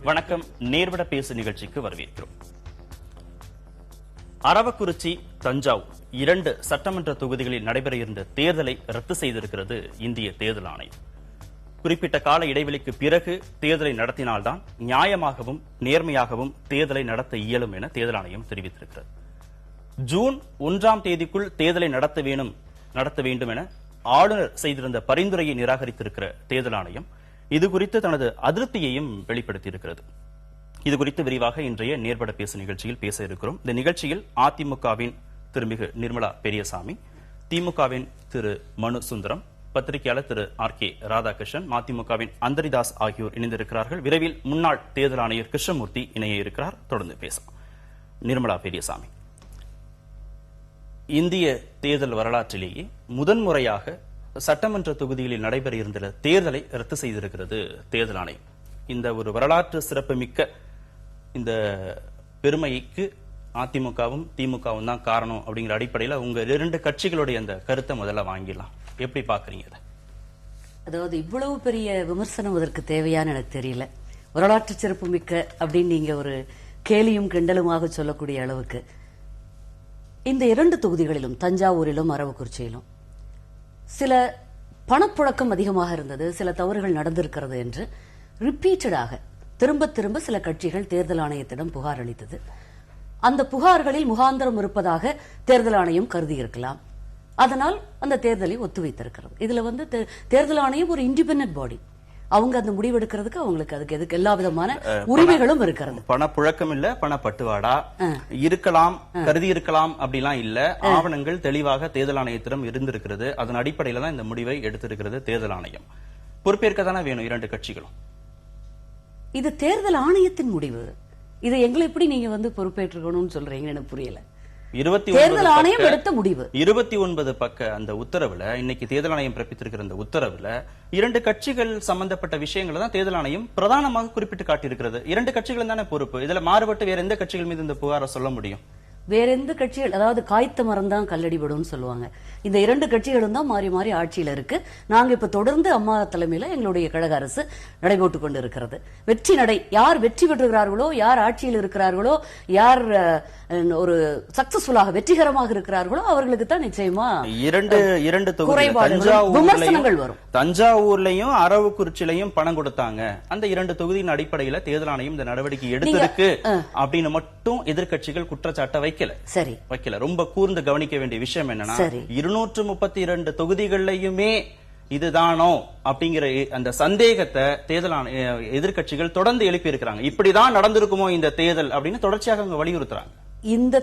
வணக்கம். நேர்விட பேசு நிகழ்ச்சிக்கு வரவேற்கிறோம். அரவக்குறிச்சி, தஞ்சாவூர் 2 சட்டமன்ற தொகுதிகளில் நடைபெற இருந்த தேர்தலை ரத்து செய்திருக்கிறது இந்திய தேர்தல் ஆணையம். குறிப்பிட்ட கால இடைவெளிக்கு பிறகு தேர்தலை நடத்தினால்தான் நியாயமாகவும் நேர்மையாகவும் தேர்தலை நடத்த இயலும் என தேர்தல் ஆணையம் தெரிவித்திருக்கிறது. ஜூன் 1ஆம் தேதிக்குள் தேர்தலை நடத்த வேண்டும் என ஆளுநர் செய்திருந்த பரிந்துரையை நிராகரித்திருக்கிற தேர்தல் ஆணையம் இதுகுறித்து தனது அதிருப்தியையும் வெளிப்படுத்தியிருக்கிறது. இதுகுறித்து விரிவாக இன்றைய நேர்பட பேசு நிகழ்ச்சியில் பேச இருக்கிறோம். இந்த நிகழ்ச்சியில் அதிமுகவின் திருமிகு நிர்மலா பெரியசாமி, திமுகவின் திரு மனு சுந்தரம், பத்திரிகையாளர் திரு RK ராதாகிருஷ்ணன், மதிமுகவின் அந்தரிதாஸ் ஆகியோர் இணைந்திருக்கிறார்கள். விரைவில் முன்னாள் தேர்தல் ஆணையர் கிருஷ்ணமூர்த்தி இணைய இருக்கிறார். தொடர்ந்து பேசலாம். நிர்மலா பெரியசாமி, இந்திய தேர்தல் வரலாற்றிலேயே முதன்முறையாக சட்டமன்ற தொகுதிகளில் நடைபெற இருந்த தேர்தலை ரத்து செய்திருக்கிறது தேர்தல் ஆணையம். இந்த ஒரு வரலாற்று சிறப்புமிக்க இந்த பெருமைக்கு அதிமுகவும் திமுகவும் தான் காரணம் அப்படிங்கிற அடிப்படையில் உங்க 2 கட்சிகளுடைய அந்த கருத்தை முதல்ல வாங்கிடலாம். எப்படி பாக்குறீங்க? அதாவது இவ்வளவு பெரிய விமர்சனம் அதற்கு தேவையான எனக்கு தெரியல. வரலாற்று சிறப்புமிக்க அப்படின்னு நீங்க ஒரு கேலியும் கிண்டலுமாக சொல்லக்கூடிய அளவுக்கு இந்த 2 தொகுதிகளிலும், தஞ்சாவூரிலும் அரவக்குறிச்சியிலும் சில பணப்புழக்கம் அதிகமாக இருந்தது, சில தவறுகள் நடந்திருக்கிறது என்று ரிப்பீட்டடாக திரும்ப திரும்ப சில கட்சிகள் தேர்தல் ஆணையத்திடம் புகார் அளித்தது. அந்த புகார்களில் முகாந்திரம் இருப்பதாக தேர்தல் ஆணையம் கருதியிருக்கலாம். அதனால் அந்த தேர்தலை ஒத்திவைத்திருக்கிறது. இதுல தேர்தல் ஆணையம் ஒரு இண்டிபெண்டன்ட் பாடி. அவங்க அந்த முடிவெடுக்கிறதுக்கு அவங்களுக்கு அதுக்கு எல்லா விதமான உரிமைகளும் இருக்கிறது. பணப்புழக்கம் இல்ல, பணப்பட்டுவாடா இருக்கலாம், கருதி இருக்கலாம் அப்படிலாம் இல்ல. ஆவணங்கள் தெளிவாக தேர்தல் ஆணையத்திடம் இருந்திருக்கிறது. அதன் அடிப்படையில தான் இந்த முடிவை எடுத்திருக்கிறது தேர்தல் ஆணையம். பொறுப்பேற்க தானே வேணும் 2 கட்சிகளும். இது தேர்தல் ஆணையத்தின் முடிவு. இதை எங்களை எப்படி நீங்க பொறுப்பேற்றுக்கணும்னு சொல்றீங்க? எனக்கு புரியல. தேர்தல் ஆணையம் எடுத்த முடிவு 29 பக்க அந்த உத்தரவுல, இன்னைக்கு தேர்தல் ஆணையம் பிறப்பித்திருக்கிற அந்த உத்தரவுல 2 கட்சிகள் சம்பந்தப்பட்ட விஷயங்களை தான் தேர்தல் ஆணையம் பிரதானமாக குறிப்பிட்டு காட்டியிருக்கிறது. 2 கட்சிகளும் தானே பொறுப்பு. இதுல மாறுபட்டு வேற எந்த கட்சிகள் மீது இந்த புகாரை சொல்ல முடியும்? வேற எந்த கட்சிகள், அதாவது காய்த்த மரம் தான் கல்லடிபடும் சொல்லுவாங்க. இந்த 2 கட்சிகளும் தான் மாறி மாறி ஆட்சியில இருக்கு. நாங்க இப்ப தொடர்ந்து அம்மா தலைமையில எங்களுடைய கழக அரசு நடைபோட்டுக் கொண்டு இருக்கிறது. வெற்றி நடை, யார் வெற்றி பெற்றுகிறார்களோ, யார் ஆட்சியில் இருக்கிறார்களோ, யார் ஒரு சக்சஸ்ஃபுல்லாக வெற்றிகரமாக இருக்கிறார்களோ அவர்களுக்கு தான் நிச்சயமா 2 விமர்சனங்கள் வரும். தஞ்சாவூர்லயும் அரவக்குறிச்சிலையும் பணம் கொடுத்தாங்க. அந்த 2 தொகுதியின் அடிப்படையில தேர்தல் ஆணையம் இந்த நடவடிக்கை எடுத்திருக்கு அப்படின்னு மட்டும் எதிர்கட்சிகள் குற்றச்சாட்டை வைக்கல. ரொம்ப கூர்ந்து கவனிக்க வேண்டிய விஷயம் என்னன்னா, 232 தொகுதிகளிலுமே இதுதானோ அப்படிங்கிற அந்த சந்தேகத்தை தேர்தல் எதிர்கட்சிகள் தொடர்ந்து எழுப்பி இருக்கிறாங்க. இப்படிதான் நடந்திருக்குமோ இந்த தேர்தல் அப்படின்னு தொடர்ச்சியாக அவங்க வலியுறுத்துறாங்க. இந்த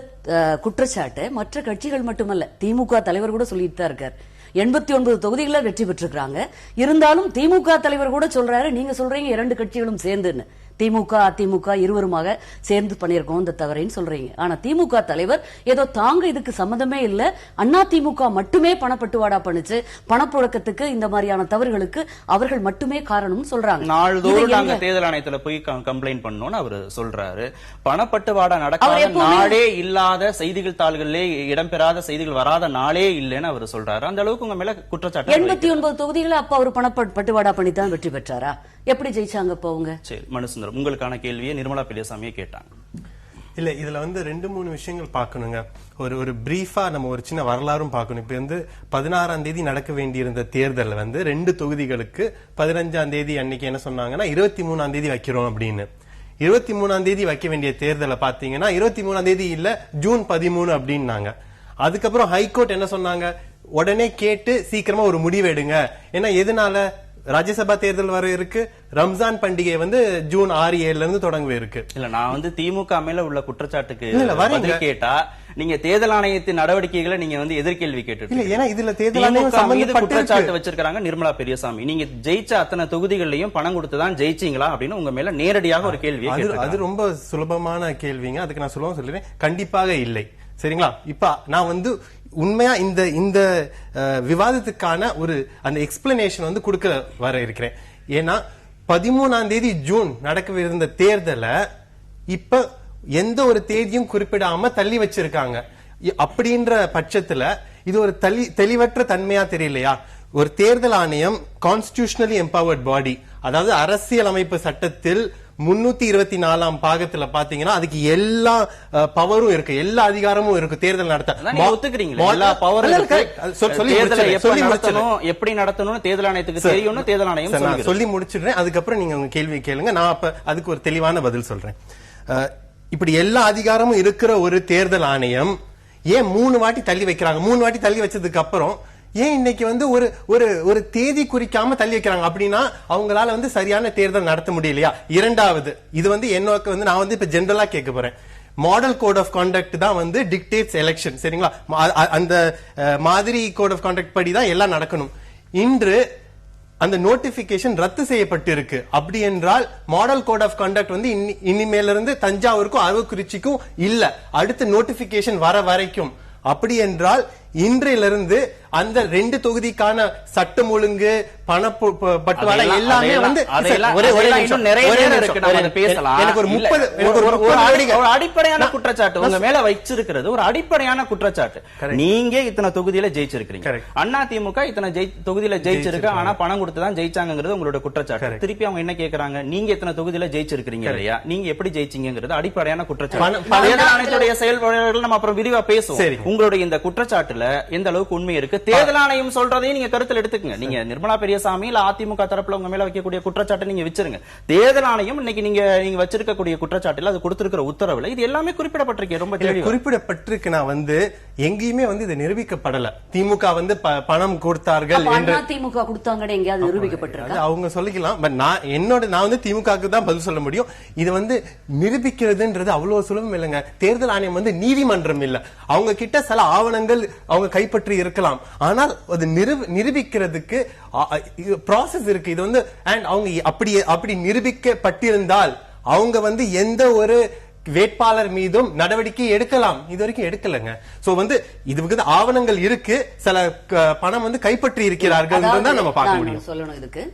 குற்றச்சாட்டு மற்ற கட்சிகள் மட்டுமல்ல, திமுக தலைவர் கூட சொல்லிட்டு தான் இருக்காரு. 89 தொகுதிகளில் வெற்றி பெற்றிருக்காங்க. இருந்தாலும் திமுக தலைவர் கூட சொல்றாரு, நீங்க சொல்றீங்க 2 கட்சிகளும் சேர்ந்துன்னு. திமுக அதிமுக இருவருமாக சேர்ந்து பண்ணிருக்கோம் இந்த தவறைன்னு சொல்றீங்க. ஆனா திமுக தலைவர் ஏதோ தாங்க இதுக்கு சம்பந்தமே இல்ல, அண்ணா திமுக மட்டுமே பணப்பட்டுவாடா பண்ணுச்சு, பணப்புழக்கத்துக்கு இந்த மாதிரியான தவறுகளுக்கு அவர்கள் மட்டுமே காரணம் சொல்றாங்க. நாள்தோறும் நாங்க தேர்தல் ஆணையத்துல போய் கம்ப்ளைண்ட் பண்ணோம்னு அவர் சொல்றாரு. பணப்பட்டுவாடா நடக்காத நாளே இல்லாத, செய்திகள் தாள்களிலே இடம்பெறாத செய்திகள் வராத நாளே இல்லைன்னு அவர் சொல்றாரு. அந்த அளவுக்கு உங்க மேல குற்றச்சாட்டு. 89 தொகுதிகளை அப்ப அவர் பணப்பட்டுவாடா பண்ணி தான் வெற்றி பெற்றாரா? எப்படி ஜெயிச்சாங்க போங்க? சரி, மனுசுந்தரம், உங்களுக்கான கேள்வியை நிர்மலா பெரியசாமியை கேட்டாங்க. இல்ல, இதுல 2-3 விஷயங்கள் பாக்கணுங்க. ஒரு பிரீஃபா நம்ம ஒரு சின்ன வரலாறும் பார்க்கணும். இப்ப 16ஆம் தேதி நடக்க வேண்டியிருந்த தேர்தல் 2 தொகுதிகளுக்கு 15ஆம் தேதி அன்னைக்கு என்ன சொன்னாங்கன்னா 23ஆம் தேதி வைக்கிறோம் அப்படின்னு. 23ஆம் தேதி வைக்க வேண்டிய தேர்தலை பாத்தீங்கன்னா 23ஆம் தேதி இல்ல, ஜூன் 13 அப்படின்னாங்க. அதுக்கப்புறம் ஹைகோர்ட் என்ன சொன்னாங்க, உடனே கேட்டு சீக்கிரமா ஒரு முடிவு எடுங்க. ஏன்னா எதனால ராஜ்யசபா தேர்தல் வர இருக்கு, ரம்ஜான் பண்டிகை ஜூன் 6-7 இருந்து தொடங்க இருக்கு. இல்ல, நான் திமுக மேல உள்ள குற்றச்சாட்டுக்கு பதில் கேட்டா நீங்க தேர்தல் ஆணையத்தின் நடவடிக்கைகளை நீங்க எதிர்கேள்வி கேட்டு, ஏன்னா இதுல தேர்தல் ஆணையம் குற்றச்சாட்டு வச்சிருக்காங்க நிர்மலா பெரியசாமி. நீங்க ஜெயிச்ச அத்தனை தொகுதிகளையும் பணம் கொடுத்துதான் ஜெயிச்சீங்களா அப்படின்னு உங்க மேல நேரடியாக ஒரு கேள்வி. அது ரொம்ப சுலபமான கேள்விங்க. அதுக்கு நான் சுலபமா சொல்லுவேன், கண்டிப்பாக இல்லை. சரிங்களா? இப்ப நான் உண்மையா இந்த விவாதத்துக்கான ஒரு அந்த எக்ஸ்பிளனேஷன் கொடுக்க வர இருக்கிறேன். ஏன்னா 13ஆம் தேதி ஜூன் நடக்கவிருந்த தேர்தலை இப்ப எந்த ஒரு தேதியும் குறிப்பிடாம தள்ளி வச்சிருக்காங்க. அப்படின்ற பட்சத்துல இது ஒரு தெளிவற்ற தன்மையா தெரியலையா? ஒரு தேர்தல் ஆணையம் கான்ஸ்டிடியூஷனலி எம்பவர்ட் பாடி, அதாவது அரசியல் அமைப்பு சட்டத்தில் 324ஆம் பாகத்துல பாத்தீங்கன்னா அதுக்கு எல்லா பவரும் இருக்கு, எல்லா அதிகாரமும் இருக்கு தேர்தல் நடத்த. ஒத்துக்கிறீங்களா? எல்லா பவரும் எப்படி நடத்தணும் தேர்தல் ஆணையத்துக்கு தெரியும், தேர்தல் ஆணையம் சொல்லி முடிச்சிடுறேன். அதுக்கப்புறம் நீங்க உங்க கேள்வி கேளுங்க, நான் அப்ப அதுக்கு ஒரு தெளிவான பதில் சொல்றேன். இப்படி எல்லா அதிகாரமும் இருக்கிற ஒரு தேர்தல் ஆணையம் ஏன் 3 வாட்டி தள்ளி வைக்கிறாங்க? 3 வாட்டி தள்ளி வச்சதுக்கு அப்புறம் ஏன் இன்னைக்கு வந்து ஒரு ஒரு ஒரு தேதி குறிக்காம தள்ளி வைக்கிறாங்க? அப்படின்னா அவங்களால வந்து சரியான தேர்தல் நடத்த முடியலையா? இரண்டாவது, இது வந்து என்னோக்கு வந்து நான் வந்து இப்ப ஜெனரலா கேட்க போறேன். மாடல் கோட் ஆஃப் கான்டக்ட் தான் வந்து டிக்டேட்ஸ் எலெக்ஷன், சரிங்களா? அந்த மாதிரி கோட் ஆஃப் கான்டக்ட் படி தான் எல்லாம் நடக்கணும். இன்று அந்த நோட்டிபிகேஷன் ரத்து செய்யப்பட்டு இருக்கு. அப்படி என்றால் மாடல் கோட் ஆஃப் கான்டக்ட் வந்து இனிமேல இருந்து தஞ்சாவூருக்கும் அரவக்குறிச்சிக்கும் இல்ல, அடுத்த நோட்டிபிகேஷன் வர வரைக்கும். அப்படி என்றால் இன்றிலிருந்து அந்த 2 தொகுதிக்கான சட்டம் ஒழுங்கு, பட்டுவாடா எல்லாமே வந்து எனக்கு ஒரு அடிப்படையான குற்றச்சாட்டு உங்க மேல வச்சிருக்கிறது. ஒரு அடிப்படையான குற்றச்சாட்டு, நீங்க இத்தனை தொகுதியில ஜெயிச்சிருக்கீங்க, அதிமுக இத்தனை தொகுதியில ஜெயிச்சிருக்கு, ஆனா பணம் கொடுத்துதான் ஜெயிச்சாங்கிறது உங்களோட குற்றச்சாட்டு. திருப்பி அவங்க என்ன கேக்குறாங்க, நீங்க இத்தனை தொகுதியில ஜெயிச்சிருக்கீங்க இல்லையா, நீங்க எப்படி ஜெயிச்சீங்கிறது அடிப்படையான குற்றச்சாட்டு. செயல்பாடுகள் நம்ம அப்புறம் விரிவா பேசுவோம். உங்களுடைய இந்த குற்றச்சாட்டுல எந்த அளவுக்கு உண்மை இருக்கு, தேர்தல் ஆணையம் சொல்றதையும் நீங்க கருத்தில் எடுத்துக்கங்க. நீங்க நிர்மலா பெரியசாமி இல்ல அதிமுக தரப்புல உங்க மேல வைக்கக்கூடிய குற்றச்சாட்டை நீங்க வச்சிருங்க. தேர்தல் ஆணையம் இன்னைக்கு நீங்க வச்சிருக்கக்கூடிய குற்றச்சாட்டுல அது கொடுத்திருக்கிற உத்தரவுல இது எல்லாமே குறிப்பிடப்பட்டிருக்கு. ரொம்ப குறிப்பிடப்பட்டிருக்கு. நான் வந்து எங்கேயுமே வந்து இது நிரூபிக்கப்படல. திமுக வந்து பணம் கொடுத்தார்கள் என்று திமுக கொடுத்தாங்கன்னு எங்கேயாவது நிரூபிக்கப்பட்டிருக்கு? அவங்க சொல்லிக்கலாம். பட் நான் வந்து திமுகவுக்கு தான் பதில் சொல்ல முடியும். இது வந்து நிரூபிக்கிறதுன்றது அவ்வளவு சுலபம் இல்லைங்க. தேர்தல் ஆணையம் வந்து நீதிமன்றம் இல்ல. அவங்க கிட்ட சில ஆவணங்கள் அவங்க கைப்பற்றி இருக்கலாம், ஆனால் அது நிரூபிக்கிறதுக்கு ப்ராசஸ் இருக்கு. இது வந்து அவங்க அப்படி நிரூபிக்கப்பட்டிருந்தால் அவங்க வந்து எந்த ஒரு வேட்பாளர் மீதும் நடவடிக்கை எடுக்கலாம். இது வரைக்கும் எடுக்கலங்க. சோ வந்து இதுக்கு ஆவணங்கள் இருக்கு, சில பணம் வந்து கைப்பற்றி இருக்கிறார்கள் தான் நம்ம பார்க்க முடியும். சொல்லணும் இதுக்கு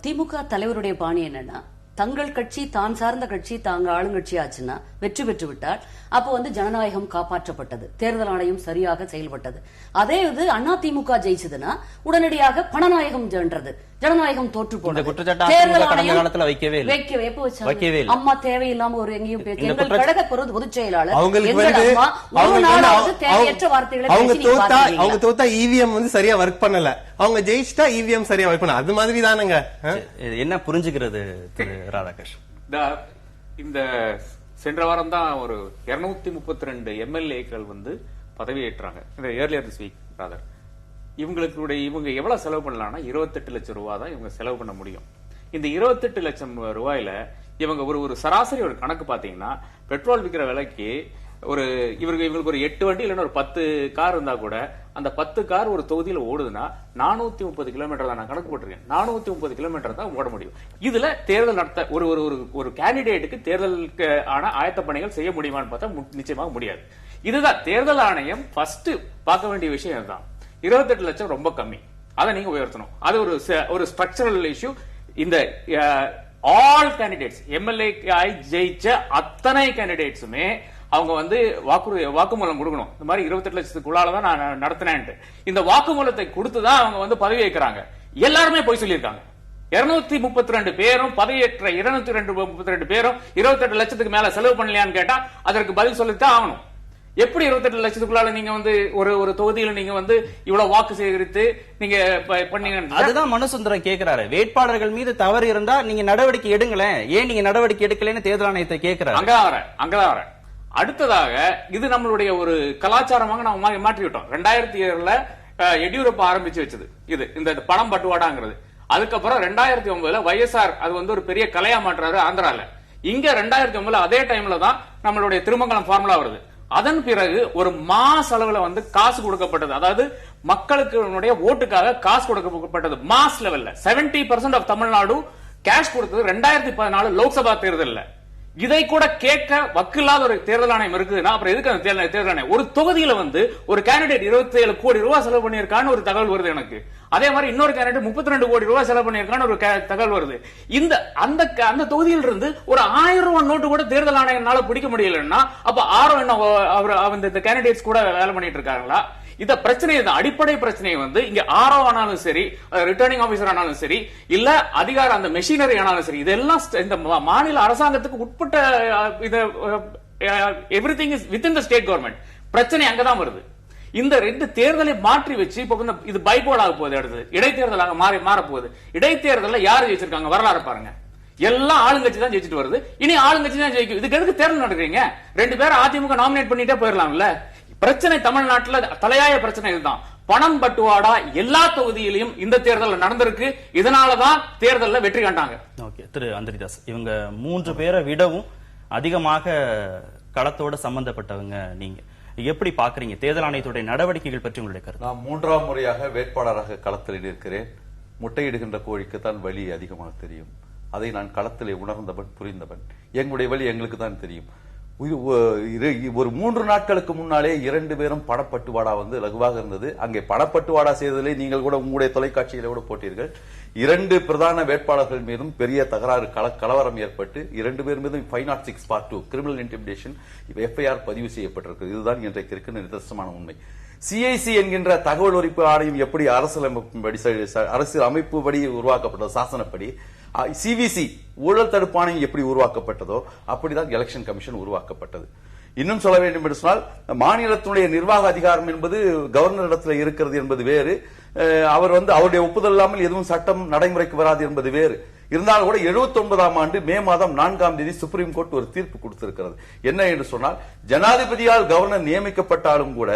திமுக தலைவருடைய பாணி என்னன்னா, தங்கள் கட்சி தான் சார்ந்த கட்சி தாங்க ஆளுங்கட்சி ஆச்சுன்னா வெற்றி பெற்று விட்டால் அப்போ வந்து ஜனநாயகம் காப்பாற்றப்பட்டது, தேர்தல் ஆணையம் சரியாக செயல்பட்டது. அதே இது அதிமுக ஜெயிச்சதுன்னா உடனடியாக பணநாயகம் ஜென்றது, ஜனநாயகம் தோற்று போனது. தேர்தல் ஆணையம் அம்மா தேவையில்லாம ஒரு எங்கேயும் எங்கள் கழக பொதுச் செயலாளர் தேவையற்ற வார்த்தைகளை அவங்க தோத்தா இவிஎம் வந்து சரியா ஒர்க் பண்ணல, அவங்க ஜெயிச்சிட்டா இவிஎம் சரியா ஒர்க் பண்ணல. அது மாதிரி தானுங்க. என்ன புரிஞ்சுக்கிறது ராதாகிருஷ்ணன்? இந்த சென்ற வாரம் தான் ஒரு 232 எம்எல்ஏக்கள் வந்து பதவியேற்றாங்க. இந்த ஏர்லியர் திஸ் வீக் ராதர். இவங்க எவ்வளவு செலவு பண்ணலாம்னா 28 லட்சம் ரூபாய் தான் இவங்க செலவு பண்ண முடியும். இந்த 28 லட்சம் ரூபாயில இவங்க ஒரு சராசரி ஒரு கணக்கு பாத்தீங்கன்னா, பெட்ரோல் விற்கிற விலைக்கு இவங்களுக்கு ஒரு 8 வண்டி இல்லைன்னா ஒரு 10 கார் இருந்தா கூட அந்த 10 கார் ஒரு தொகுதியில ஓடுதுன்னா 430 கிலோமீட்டர் தான் நான் கணக்கு போட்டிருக்கேன். 430 கிலோமீட்டர் தான் ஓட முடியும். இதுல தேர்தல் நடத்த ஒரு கேண்டிடேட்டுக்கு தேர்தலுக்கு ஆன ஆயத்த பணிகள் செய்ய முடியுமான்னு பார்த்தா நிச்சயமாக முடியாது. இதுதான் தேர்தல் ஆணையம் ஃபர்ஸ்ட் பார்க்க வேண்டிய விஷயம். இதுதான் 28 லட்சம் ரொம்ப கம்மி, அதை நீங்க உயர்த்தணும். அது ஒரு ஸ்ட்ரக்சரல் இஷ்யூ. இந்த ஆல் கேண்டிடேட்ஸ் எம்எல்ஏ ஜெயிச்ச அத்தனை கேண்டிடேட்ஸுமே அவங்க வந்து வாக்குமூலம் கொடுக்கணும். இந்த மாதிரி 28 லட்சத்துக்குள்ளாலதான் நான் நடத்தினேன். இந்த வாக்குமூலத்தை கொடுத்துதான் அவங்க வந்து பதவி ஏற்கிறாங்க. எல்லாருமே போய் சொல்லியிருக்காங்க. 232 பேரும் பதவியேற்ற 232 பேரும் 28 லட்சத்துக்கு மேல செலவு பண்ணலையான்னு கேட்டா அதற்கு பதில் சொல்லித்தான் ஆகணும். எப்படி 28 லட்சத்துக்குள்ளால நீங்க வந்து ஒரு தொகுதியில நீங்க வந்து இவ்வளவு வாக்கு சேகரித்து நீங்க பண்ணீங்க? அதுதான் மனுசுந்தரம் கேட்கிறாரு. வேட்பாளர்கள் மீது தவறு இருந்தா நீங்க நடவடிக்கை எடுங்களேன், ஏன் நீங்க நடவடிக்கை எடுக்கலன்னு தேர்தல் ஆணையத்தை கேட்கிறாரு. அங்கதான் வரேன். அடுத்ததாக இது நம்மளுடைய ஒரு கலாச்சாரமாக நாம மாற்றிவிட்டோம். 2007ல எடியூரப்பா ஆரம்பிச்சு வச்சது இந்த பணம் பட்டுவாடாங்கிறது. அதுக்கப்புறம் 2009ல YSR அது வந்து ஒரு பெரிய கலையா மாற்றாரு ஆந்திரால. இங்க 2009ல அதே டைம்ல தான் நம்மளுடைய திருமங்கலம் ஃபார்முலா வருது. அதன் பிறகு ஒரு மாஸ் அளவுல வந்து காசு கொடுக்கப்பட்டது. அதாவது மக்களுக்கு ஓட்டுக்காக காசு கொடுக்கப்பட்டது மாஸ் லெவல்ல. 70% ஆஃப் தமிழ்நாடு கேஷ் கொடுத்தது 2014 லோக்சபா தேர்தல்ல. இதை கூட கேட்க வக்கில்லாத ஒரு தேர்தல் ஆணையம் இருக்குதுன்னா அப்புறம் எதுக்கு அந்த தேர்தல் ஆணையம்? ஒரு தொகுதியில வந்து ஒரு கேண்டிடேட் 27 கோடி ரூபாய் செலவு பண்ணியிருக்கான்னு ஒரு தகவல் வருது எனக்கு. அதே மாதிரி இன்னொரு கேண்டிடேட் 32 கோடி ரூபாய் செலவு பண்ணியிருக்கான்னு ஒரு தகவல் வருது. அந்த தொகுதியில் இருந்து ஒரு 1000 ரூபாய் நோட்டு கூட தேர்தல் ஆணையனால பிடிக்க முடியலன்னா அப்ப ஆரோ என்ன இந்த கேண்டிடேட்ஸ் கூட வேலை பண்ணிட்டு இருக்காங்களா? இந்த பிரச்சனை தான் அடிப்படை பிரச்சனை வந்து இங்க ஆர்ஓ ஆனாலும் சரி, ரிட்டர்னிங் ஆபீசர் ஆனாலும் சரி, இல்ல அதிகார அந்த மெஷினரி ஆனாலும் சரி, இதெல்லாம் இந்த மாநில அரசாங்கத்துக்கு உட்பட்ட everything is within the state government. பிரச்சனை அங்கதான் வருது. இந்த ரெண்டு தேர்தலை மாற்றி வச்சு இப்ப இது பைபோலாக போகுது, அடுத்து இடைத்தேர்தலாக மாற போகுது. இடைத்தேர்தல்ல யாரு ஜெயிச்சிருக்காங்க வரலாறு பாருங்க. எல்லாம் ஆளுங்கட்சி தான் ஜெயிச்சிட்டு வருது. இனி ஆளுங்கட்சி தான் ஜெயிக்கும். இதுக்கு எதுக்கு தேர்தல் நடக்கிறீங்க? 2 பேரும் அதிமுக நாமினேட் பண்ணிட்டே போயிடலாம்ல. பிரச்சனை தமிழ்நாட்டுல தலையாய பிரச்சனை இதுதான். பணம் பட்டுவாடா எல்லா தொகுதியிலும் இந்த தேர்தல் நடந்திருக்கு. இதனாலதான் தேர்தல்ல வெற்றி கண்டாங்க. ஓகே, திரு அந்திரிதாஸ், இவங்க 3 பேரை விடவும் அதிகமாக களத்தோட சம்பந்தப்பட்டவங்க. நீங்க எப்படி பாக்குறீங்க தேர்தல் ஆணையத்துடைய நடவடிக்கைகள் பற்றி உங்களுடைய கருத்து? நான் 3ஆம் முறையாக வேட்பாளராக களத்தில் இருக்கிறேன். முட்டையிடுகின்ற கோழிக்கு தான் வலி அதிகமாக தெரியும். அதை நான் களத்திலே உணர்ந்தவன், புரிந்தவன். எங்களுடைய வழி எங்களுக்கு தான் தெரியும். ஒரு 3 நாட்களுக்கு முன்னாலே 2 பேரும் பணப்பட்டுவாடா வந்து லகுவாக இருந்தது. அங்கே பணப்பட்டுவாடா செய்ததிலே நீங்கள் கூட உங்களுடைய தொலைக்காட்சியில கூட போட்டீர்கள். 2 பிரதான வேட்பாளர்கள் மீதும் பெரிய தகராறு, கலவரம் ஏற்பட்டு 2 பேர் மீதும் 506 Part 2 கிரிமினல் இன்டிமிடேஷன் FIR பதிவு செய்யப்பட்டிருக்கு. இதுதான் இன்றைக்கு இருக்கிற நிதர்சனமான உண்மை. CIC என்கின்ற தகவல் ஒலிப்பு ஆணையம் எப்படி அரசியல் அமைப்புபடி உருவாக்கப்பட்டது, சாசனப்படி CVC ஊழல் தடுப்பு ஆணையம் எப்படி உருவாக்கப்பட்டதோ அப்படிதான் எலெக்ஷன் கமிஷன் உருவாக்கப்பட்டது. இன்னும் சொல்ல வேண்டும் என்று சொன்னால், மாநிலத்தினுடைய நிர்வாக அதிகாரம் என்பது கவர்னரிடத்தில் இருக்கிறது என்பது வேறு. அவர் அவருடைய ஒப்புதல் இல்லாமல் எதுவும் சட்டம் நடைமுறைக்கு வராது என்பது வேறு. இருந்தாலும் கூட 79ஆம் ஆண்டு மே மாதம் 4ஆம் தேதி சுப்ரீம் கோர்ட் ஒரு தீர்ப்பு கொடுத்திருக்கிறது. என்ன என்று சொன்னால், ஜனாதிபதியால் கவர்னர் நியமிக்கப்பட்டாலும் கூட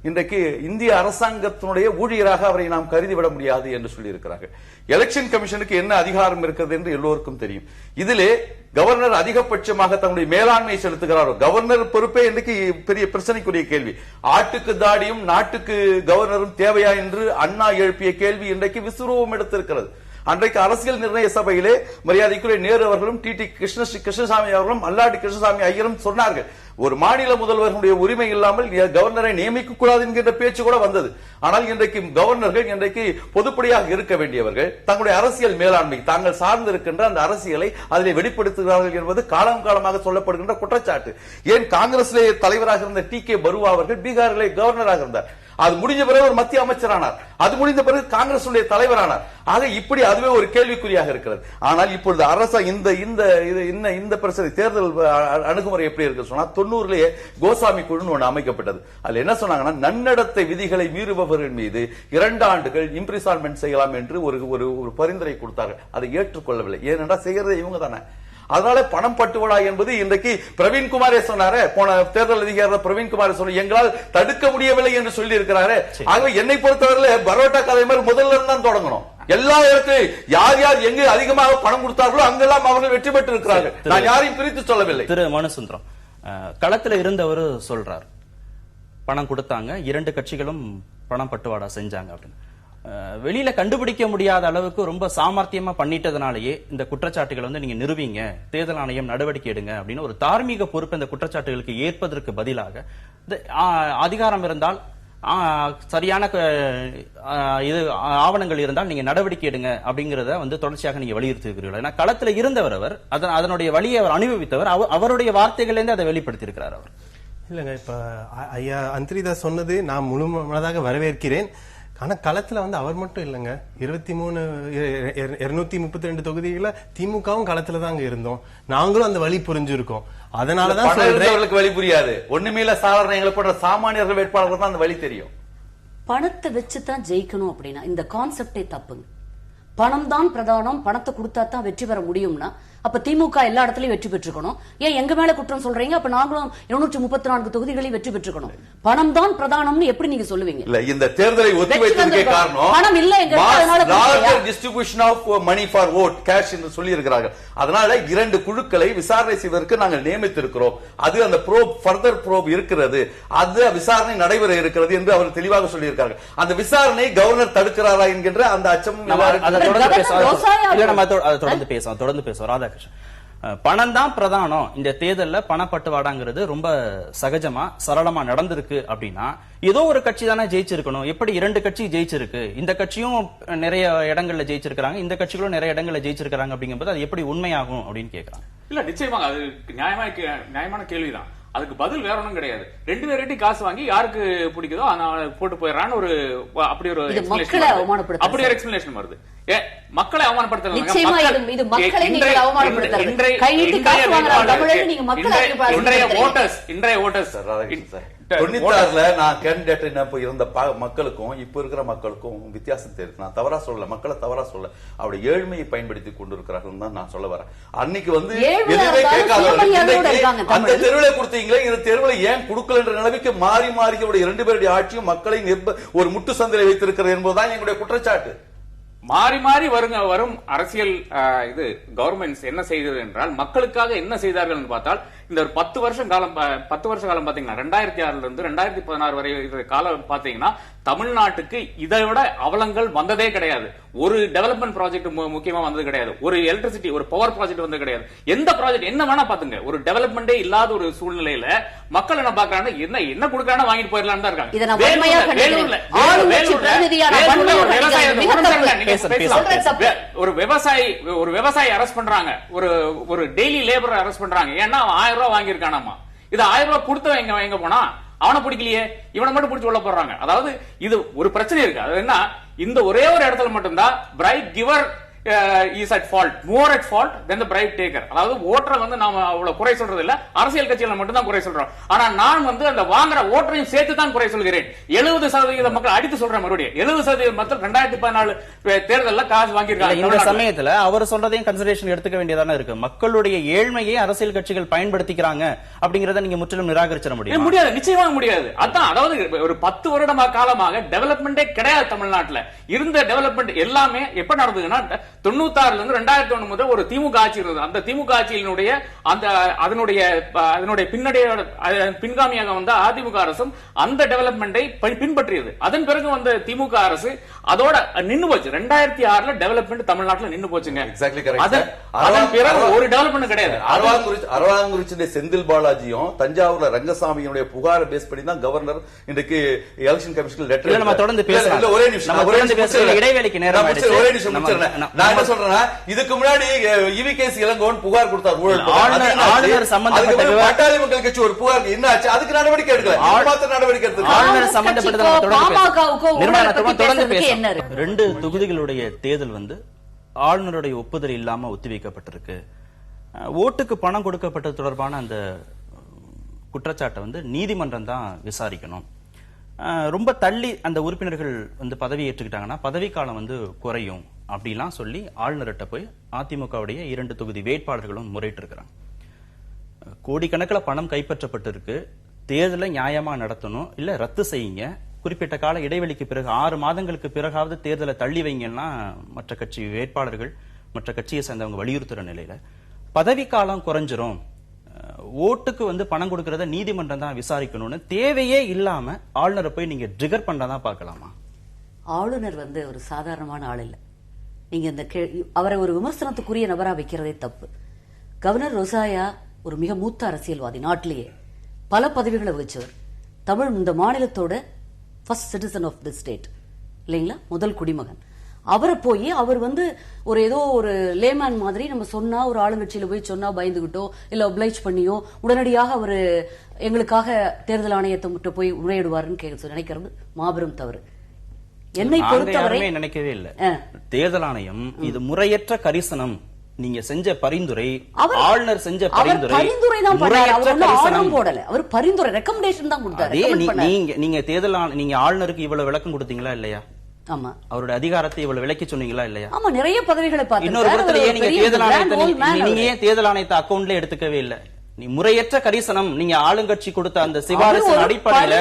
இன்றைக்கு இந்திய அரசாங்கத்தினுடைய ஊழியராக அவரை நாம் கருதிவிட முடியாது என்று சொல்லி இருக்கிறார்கள். எலெக்ஷன் கமிஷனுக்கு என்ன அதிகாரம் இருக்கிறது என்று எல்லோருக்கும் தெரியும். இதிலே கவர்னர் அதிகபட்சமாக தன்னுடைய மேலாண்மை செலுத்துகிறாரோ? கவர்னர் பொறுப்பே இன்றைக்கு பெரிய பிரச்சனைக்குரிய கேள்வி. ஆட்டுக்கு தாடியும் நாட்டுக்கு கவர்னரும் தேவையா என்று அண்ணா எழுப்பிய கேள்வி இன்றைக்கு விஸ்வரூபம் எடுத்திருக்கிறது. அன்றைக்கு அரசியல் நிர்ணய சபையிலே மரியாதைக்குரிய நேரு அவர்களும் TT கிருஷ்ணசாமி அவர்களும் மல்லாடி கிருஷ்ணசாமி ஐயரும் சொன்னார்கள், ஒரு மாநில முதல்வர்களுடைய உரிமை இல்லாமல் கவர்னரை நியமிக்க கூடாது என்கின்ற பேச்சு கூட வந்தது. ஆனால் இன்றைக்கு கவர்னர்கள் இன்றைக்கு பொதுப்படியாக இருக்க வேண்டியவர்கள் தங்களுடைய அரசியல் மேலாண்மை, தாங்கள் சார்ந்து இருக்கின்ற அந்த அரசியலை அதிலே வெளிப்படுத்துகிறார்கள் என்பது காலம் காலமாக சொல்லப்படுகின்ற குற்றச்சாட்டு. ஏன் காங்கிரஸிலே தலைவராக இருந்த TK பருவா அவர்கள் பீகாரிலே கவர்னராக இருந்தார். அது முடிஞ்ச பிறகு ஒரு மத்திய அமைச்சரானார். அது முடிந்த பிறகு காங்கிரஸ் தலைவரானார். ஆக இப்படி அதுவே ஒரு கேள்விக்குறியாக இருக்கிறது. ஆனால் இப்பொழுது அரசு இந்த பிரச்சனை தேர்தல் அணுகுமுறை எப்படி இருக்கு சொன்னா, 90லேயே கோசாமி குழு ஒன்று அமைக்கப்பட்டது. அதுல என்ன சொன்னாங்கன்னா, நன்னடத்தை விதிகளை மீறுபவர்கள் மீது 2 ஆண்டுகள் இம்ப்ரிசான்மெண்ட் செய்யலாம் என்று ஒரு பரிந்துரை கொடுத்தார்கள். அதை ஏற்றுக்கொள்ளவில்லை. ஏனென்றால் செய்யறது இவங்க தானே. அதனால பணம் பட்டுவாடா என்பது இன்றைக்கு பிரவீன்குமாரே சொன்னாரு, போன தேர்தல் அதிகாரி பிரவீன்குமாரே சொன்ன, எங்களால் தடுக்க முடியவில்லை என்று சொல்லி இருக்கிறாரு. ஆகவே என்னை பொறுத்தவரையில பரோட்டா கதை மாதிரி முதல்ல இருந்து தான் தொடங்கணும். எல்லா இடத்திலும் யார் யார் எங்கு அதிகமாக பணம் கொடுத்தார்களோ அங்கெல்லாம் அவர்கள் வெற்றி பெற்று இருக்கிறார்கள். நான் யாரையும் பிரித்து சொல்லவில்லை. திரு மனுசுந்தரம், களத்துல இருந்தவர் சொல்றார், பணம் கொடுத்தாங்க, 2 கட்சிகளும் பணம் பட்டுவாடா செஞ்சாங்க அப்படின்னு. வெளியில கண்டுபிடிக்க முடியாத அளவுக்கு ரொம்ப சாமர்த்தியமா பண்ணிட்டதுனாலேயே இந்த குற்றச்சாட்டுகளை நீங்க நிறுவீங்க, தேர்தல் ஆணையம் நடவடிக்கை எடுங்க அப்படின்னு ஒரு தார்மீக பொறுப்பு இந்த குற்றச்சாட்டுகளுக்கு ஏற்பதற்கு பதிலாக, அதிகாரம் இருந்தால் சரியான இது ஆவணங்கள் இருந்தால் நீங்க நடவடிக்கை எடுங்க அப்படிங்கறத தொடர்ச்சியாக நீங்க வலியுறுத்திருக்கிறீர்கள். ஏன்னா களத்துல இருந்தவர் அவர், அதனுடைய வழியை அவர் அனுபவித்தவர், அவருடைய வார்த்தைகளிலிருந்து அதை வெளிப்படுத்தி இருக்கிறார் அவர். இல்லங்க, இப்ப ஐயா அந்திரிதாஸ் சொன்னது நான் முழு மனதாக வரவேற்கிறேன். ஆனா களத்துல அவர் மட்டும் இல்லங்க, 232 தொகுதிகள திமுகவும் களத்துல தாங்க இருந்தோம். நாங்களும் அந்த வழி புரிஞ்சிருக்கோம். அதனாலதான் சொல்றேன், வழி புரியாது. ஒண்ணுமேல சாதாரண எங்களை போன்ற சாமானியர்கள் வேட்பாளர்கள் தான் அந்த வழி தெரியும். பணத்தை வச்சுதான் ஜெயிக்கணும் அப்படின்னா இந்த கான்செப்டே தப்புங்க. பணம் தான் பிரதானம், பணத்தை கொடுத்தா தான் வெற்றி பெற முடியும்னா அப்ப திமுக எல்லா இடத்துலயும் வெற்றி பெற்றுக்கணும். ஏன் எங்க மேல குற்றம் சொல்றீங்க? அப்ப நாங்களும் 234 தொகுதிகளில் வெற்றி பெற்றுக்கணும். பணம் தான் பிரதானம்னு எப்படி நீங்க சொல்லுவீங்க? இல்ல, இந்த தேர்தலை ஒத்திவைத்ததற்கு காரணம் பணம் இல்ல, distribution of money for vote cash என்று சொல்லி இருக்கிறார்கள். அதனால 2 குழுக்களை விசாரணை செய்வதற்கு நாங்கள் நியமித்திருக்கிறோம். அது அந்த ப்ரோப், ஃபர்தர் ப்ரோப் இருக்கிறது, அது விசாரணை நடைபெற இருக்கிறது என்று அவர் தெளிவாக சொல்லி இருக்காங்க. அந்த விசாரணை கவர்னர் தடுக்கிறாரா என்கின்ற அந்த அச்சம் தொடர்ந்து பேசுவோம். ராதாகிருஷ்ணன், பணம் தான் பிரதானம், இந்த தேர்தல்ல பணப்பட்டுவாடாங்கிறது ரொம்ப சகஜமா சரளமா நடந்திருக்கு அப்படின்னா ஏதோ ஒரு கட்சி தானே ஜெயிச்சிருக்கணும். எப்படி 2 கட்சி ஜெயிச்சிருக்கு, இந்த கட்சியும் நிறைய இடங்கள்ல ஜெயிச்சிருக்காங்க, இந்த கட்சிகளும் நிறைய இடங்கள்ல ஜெயிச்சிருக்காங்க அப்படிங்கும்போது அது எப்படி உண்மையாகும் அப்படின்னு கேட்கறாங்க. இல்ல, நிச்சயமாக அது நியாயமான கேள்விதான். அதுக்கு பதில் வேற ஒண்ணும் கிடையாது. 2 பேர்கிட்டயும் காசு வாங்கி யாருக்கு பிடிக்குதோ போட்டு போயிடறான்னு ஒரு அப்படி ஒரு எக்ஸ்பிளனேஷன் வருது. மக்களை அவமானப்படுத்துறது இன்றைய ஓட்டர்ஸ் 96ல நான் கேண்டிடேட் இருந்த மக்களுக்கும் இப்ப இருக்கிற மக்களுக்கும் வித்தியாசம் தெரியும். நான் தவறா சொல்ல, மக்களை தவறா சொல்ல, அவருடைய ஏழ்மையை பயன்படுத்தி கொண்டிருக்கிறார்கள் தான் நான் சொல்ல வரேன். அன்னைக்கு வந்து எதுவுமே கேட்காத அந்த தெருவில கொடுத்தீங்களே, இந்த தெருவில் ஏன் கொடுக்கல என்ற நிலைமைக்கு மாறி மாறி 2 பேருடைய ஆட்சியும் மக்களை ஒரு முட்டு சந்தையில் வைத்திருக்கிறது என்பதுதான் எங்களுடைய குற்றச்சாட்டு. மாறி மாறி வரும் அரசியல் இது கவர்மெண்ட்ஸ் என்ன செய்தது என்றால் மக்களுக்காக என்ன செய்தார்கள் என்று பார்த்தால் இந்த ஒரு 10 வருஷ காலம் பாத்தீங்கன்னா 2006 இருந்து 2016 வரை காலம் பாத்தீங்கன்னா தமிழ்நாட்டுக்கு இதை விட அவலங்கள் வந்ததே கிடையாது. ஒரு டெவலப்மெண்ட் ப்ராஜெக்ட் முக்கியமா வந்தது கிடையாது. ஒரு எலக்ட்ரிசிட்டி, ஒரு பவர் ப்ராஜெக்ட் வந்தது கிடையாது. எந்த ப்ராஜெக்ட் என்ன வேணா பாத்துங்க. ஒரு டெவலப்மெண்டே இல்லாத ஒரு சூழ்நிலையில மக்கள் என்ன பாக்குறாங்க, என்ன கொடுக்கறாங்க வாங்கிட்டு போயிடலாம் தான் இருக்காங்க. ஒரு விவசாயி அரெஸ்ட் பண்றாங்க, ஒரு டெய்லி லேபர் அரெஸ்ட் பண்றாங்க. ஏன்னா அவன் 1000 ரூபாய் வாங்கியிருக்கானாமா. இது 1000 ரூபாய் கொடுத்த எங்க போனா அவனை பிடிக்கலையே, இவனை மட்டும் பிடிச்சு உள்ள போடுறாங்க. அதாவது இது ஒரு பிரச்சனை இருக்கு. அது என்ன, இந்த ஒரே ஒரு இடத்துல மட்டும்தான் bribe giver is at fault, more at fault than the bribe taker. அதாவது ஓட்டரை வந்து நாம அவ்வளவு குறை சொல்றது இல்ல, அரசியல் கட்சிகளை மட்டும் தான் குறை சொல்றோம். ஆனா நான் வந்து அந்த வாங்குற ஓட்டரையும் சேர்த்து தான் குறை சொல்கிறேன். 70% மக்கள் அடித்து சொல்றேன். மறுபடியும் 70% மக்கள் 2014 தேர்தலில் காசு வாங்கியிருக்காங்க. இந்த சமயத்துல அவர் சொல்றதையும் கன்சிடரேஷன் எடுத்துக்க வேண்டியதானே இருக்கு. மக்களுடைய ஏழ்மையை அரசியல் கட்சிகள் பயன்படுத்திக்கிறாங்க அப்படிங்கறத நீங்க முற்றிலும் நிராகரிச்சிட முடியாது. நிச்சயமாக முடியாது. அதான், அதாவது ஒரு 10 வருட காலமாக டெவலப்மெண்டே கிடையாது. தமிழ்நாட்டில் இருந்த டெவலப்மெண்ட் எல்லாமே எப்ப நடந்ததுன்னா 96 இருந்து 2001 முதல் ஒரு திமுக ஆட்சி இருந்தது. அந்த திமுக ஆட்சியினுடைய அதனுடைய பின்காமியாக வந்த அதிமுக அரசும் அந்த டெவலப்மெண்டை பின்பற்றியது. அதன் பிறகு வந்த திமுக அரசு அதோட நின்னு போச்சு. 2006 டெவலப்மெண்ட் தமிழ்நாட்டில் நின்னு போச்சுங்க. அதன் பிறகு ஒரு டெவலப்மெண்ட் கிடையாது. அரவாங்குறிச்சி செந்தில் பாலாஜியும் தஞ்சாவூர்ல ரங்கசாமியுடைய புகாரை பேஸ் பண்ணி தான் கவர்னர் இன்றைக்கு எலெக்ஷன் கமிஷன் லெட்டர். நம்ம தொடர்ந்து பேசலாம். ஒரே நிமிஷம், இடைவேளைக்கு நேரம் ஆயிடுச்சு. ஒரே நிமிஷம் முடிச்சிடுறேன். நான் என்ன சொல்றேன்னா, இதுக்கு முன்னாடி இவிகேசி இளங்கோவன் புகார் கொடுத்தார் ஊழல். ஆளுநர் சம்பந்தப்பட்ட பாட்டாளி மக்கள் கட்சி ஒரு புகார் என்ன ஆச்சு, அதுக்கு நடவடிக்கை எடுக்கல. நடவடிக்கை எடுத்து ஆளுநர் சம்பந்தப்பட்ட 2 தொகுதிகளுடைய தேர்தல் வந்து ஆளுநருடைய ஒப்புதல் இல்லாம ஒத்திவைக்கப்பட்டிருக்கு. ஓட்டுக்கு பணம் கொடுக்கப்பட்டது தொடர்பான அந்த குற்றச்சாட்டை வந்து நீதிமன்றம் தான் விசாரிக்கணும். ரொம்ப தள்ளி அந்த உறுப்பினர்கள் வந்து பதவி ஏற்றுக்கிட்டாங்கன்னா பதவிக்காலம் வந்து குறையும் அப்படிலாம் சொல்லி ஆளுநர்கிட்ட போய் அதிமுகவுடைய 2 தொகுதி வேட்பாளர்களும் முறையிட்டு இருக்கிறாங்க. கோடிக்கணக்கில் பணம் கைப்பற்றப்பட்டிருக்கு. தேர்தலை நியாயமா நடத்தணும், இல்ல ரத்து செய்யுங்க. குறிப்பிட்ட கால இடைவெளிக்கு பிறகு 6 மாதங்களுக்கு பிறகாவது தேர்தலை தள்ளி வைங்கன்னா மற்ற கட்சி வேட்பாளர்கள் மற்ற கட்சியை சேர்ந்தவங்க வலியுறுத்துற நிலையில பதவிக்காலம் குறைஞ்சிரும், ஓட்டுக்கு வந்து பணம் கொடுக்கறத நீதிமன்றம் தான் விசாரிக்கணும்னு தேவையே இல்லாம ஆளுநரை போய் நீங்க ட்ரிகர் பண்ணதா பார்க்கலாமா? ஆளுநர் வந்து ஒரு சாதாரணமான ஆள் இல்ல. நீங்க இந்த அவரை ஒரு விமர்சனத்துக்குரிய நபரா வைக்கிறதே தப்பு. கவர்னர் ரோசாயா ஒரு மிக மூத்த அரசியல்வாதி, நாட்டிலேயே பல பதவிகளை வகிச்சவர், தமிழ் இந்த மாநிலத்தோட first citizen of the state இல்லைங்களா, முதல் குடிமகன். அவரை போய் அவர் வந்து ஒரு ஏதோ ஒரு லேமேன் மாதிரி நம்ம சொன்னா, ஒரு ஆளுங்கட்சியில போய் சொன்னா பயந்துகிட்டோ இல்ல ஒப்ளைச் பண்ணியோ உடனடியாக அவரு எங்களுக்காக தேர்தல் ஆணையத்தை முட்ட போய் முறையிடுவாருன்னு நினைக்கிறது மாபெரும் தவறு. என்னை பொறுத்தவரை நினைக்கவே இல்லை. தேர்தல் ஆணையம் இது முறையற்ற கரிசனம், நீங்க செஞ்ச பரிந்துரை, ஆளுநர் செஞ்ச பரிந்துரை தான் போடல, அவர் பரிந்துரை ரெக்கமெண்டேஷன் தான் கொடுத்தாரு. நீங்க தேர்தல் நீங்க ஆளுநருக்கு இவ்வளவு விளக்கம் கொடுத்தீங்களா இல்லையா? ஆமா, அவருடைய அதிகாரத்தை இவ்வளவு விளக்கி சொன்னீங்களா இல்லையா? ஆமா, நிறைய பதவிகளை பார்த்து இன்னொரு புறத்திலேயே நீங்க தேர்தல் ஆணையத்தை நீங்க ஏன் தேர்தல் ஆணையத்தை அக்கவுண்ட்ல எடுத்துக்கவே இல்லை? நீ முறையற்ற கரிசனம், நீங்க ஆளுங்கட்சி கொடுத்த அந்த சிபாரிசு அடிப்படையில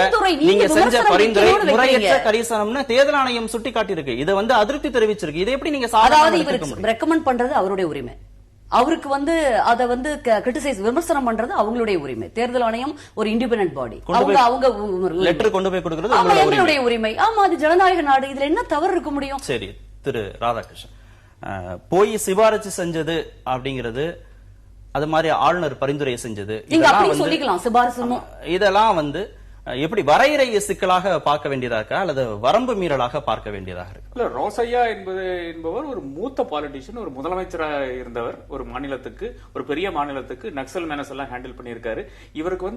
நீங்க செஞ்ச பரிந்துரை முறையற்ற கரிசனம்னு தேர்தல் ஆணையம் சுட்டி காட்டியிருக்கு. இதை வந்து அதிருப்தி தெரிவிச்சிருக்கு. இதை எப்படி நீங்க ரெக்கமெண்ட் பண்றது அவருடைய உரிமை, அவருக்கு வந்து அதை வந்து கிரிட்டிசைஸ் விமர்சனம் பண்றது அவங்களுடைய உரிமை. தேர்தல் ஆணையம் ஒரு இண்டிபெண்டன்ட் பாடி, அவங்க லெட்டர் கொண்டு போய் கொடுக்கிறது அவங்களுடைய உரிமை. ஆமா, அது ஜனநாயக நாடு, இதுல என்ன தவறு இருக்க முடியும்? சரி, திரு ராதாகிருஷ்ணன், போய் சிபாரிசு செஞ்சது அப்படிங்கிறது, அது மாதிரி ஆளுநர் பரிந்துரை செஞ்சது, சொல்லிக்கலாம் சிபாரிசு, இதெல்லாம் வந்து எப்படி வரையறை சிக்கலாக பார்க்க வேண்டியதா இருக்கா அல்லது வரம்பு மீறலாக பார்க்க வேண்டியதாக இருக்கு? இல்ல, ரோசையா என்பவர் ஒரு மூத்த பாலிட்டிஷியன், ஒரு முதலமைச்சராக இருந்தவர், ஒரு மாநிலத்துக்கு, ஒரு பெரிய மாநிலத்துக்கு நக்சல் மேனஸ் எல்லாம் ஹேண்டில் பண்ணியிருக்காரு. இவருக்கு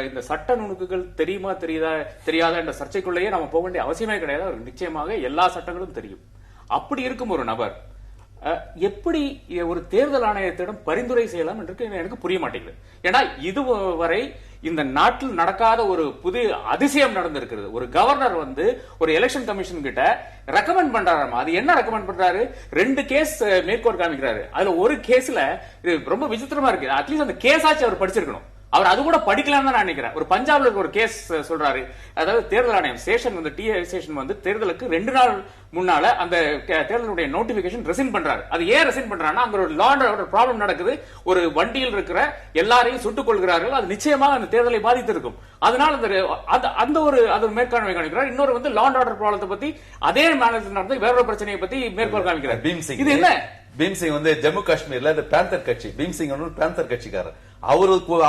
இந்த சட்ட நுணுக்குகள் தெரியுமா தெரியாதா என்ற சர்ச்சைக்குள்ளேயே நம்ம போக வேண்டிய அவசியமே கிடையாது. அவருக்கு நிச்சயமாக எல்லா சட்டங்களும் தெரியும். அப்படி இருக்கும் ஒரு நபர் எப்படி ஒரு தேர்தல் ஆணையத்திடம் பரிந்துரை செய்யலாம் என்று எனக்கு புரிய மாட்டேங்குது. ஏன்னா இதுவரை இந்த நாட்டில் நடக்காத ஒரு புதிய அதிசயம் நடந்திருக்கிறது. ஒரு கவர்னர் ஒரு எலெக்ஷன் கமிஷன் கிட்ட ரெக்கமெண்ட் பண்றாரு. அது என்ன ரெக்கமெண்ட் பண்றாரு? 2 கேஸ் மேற்கோள் காமிக்கிறாரு. அதுல ஒரு கேஸ்ல இது ரொம்ப விசித்திரமா இருக்கு. அட்லீஸ்ட் அந்த கேஸ் ஆச்சு அவர் படிச்சிருக்கணும். அவர் அது கூட படிக்கலாம் தான் நான் நினைக்கிறேன். ஒரு பஞ்சாப்ல இருக்க ஒரு கேஸ் சொல்றாரு. அதாவது தேர்தல் ஆணையம் சேஷன் சேஷன் தேர்தலுக்கு 2 நாள் முன்னால அந்த தேர்தலுடைய நோட்டிபிகேஷன் ரெசின் பண்றாரு. அது ஏன் ரெசின் பண்றாருன்னா, அங்க ஒரு லா அண்ட் ஆர்டர் ப்ராப்ளம் நடக்குது. ஒரு வண்டியில் இருக்கிற எல்லாரையும் சுட்டுக் கொள்கிறார்கள். அது நிச்சயமாக அந்த தேர்தலை பாதித்திருக்கும். அதனால அந்த ஒரு மேற்காண்மை காமிக்கிறார். இன்னொரு லா அண்ட் ஆர்டர் ப்ராப்ளத்தை பத்தி அதே மாநிலத்தில் நடந்த வேறொரு பிரச்சனையை பத்தி மேற்கோள் காமிக்கிறார். இது என்ன? பீம்சிங் ஜம்மு காஷ்மீர்ல இந்த பேந்தர் கட்சி, பீம்சிங் பேந்தர் கட்சிக்காரர்,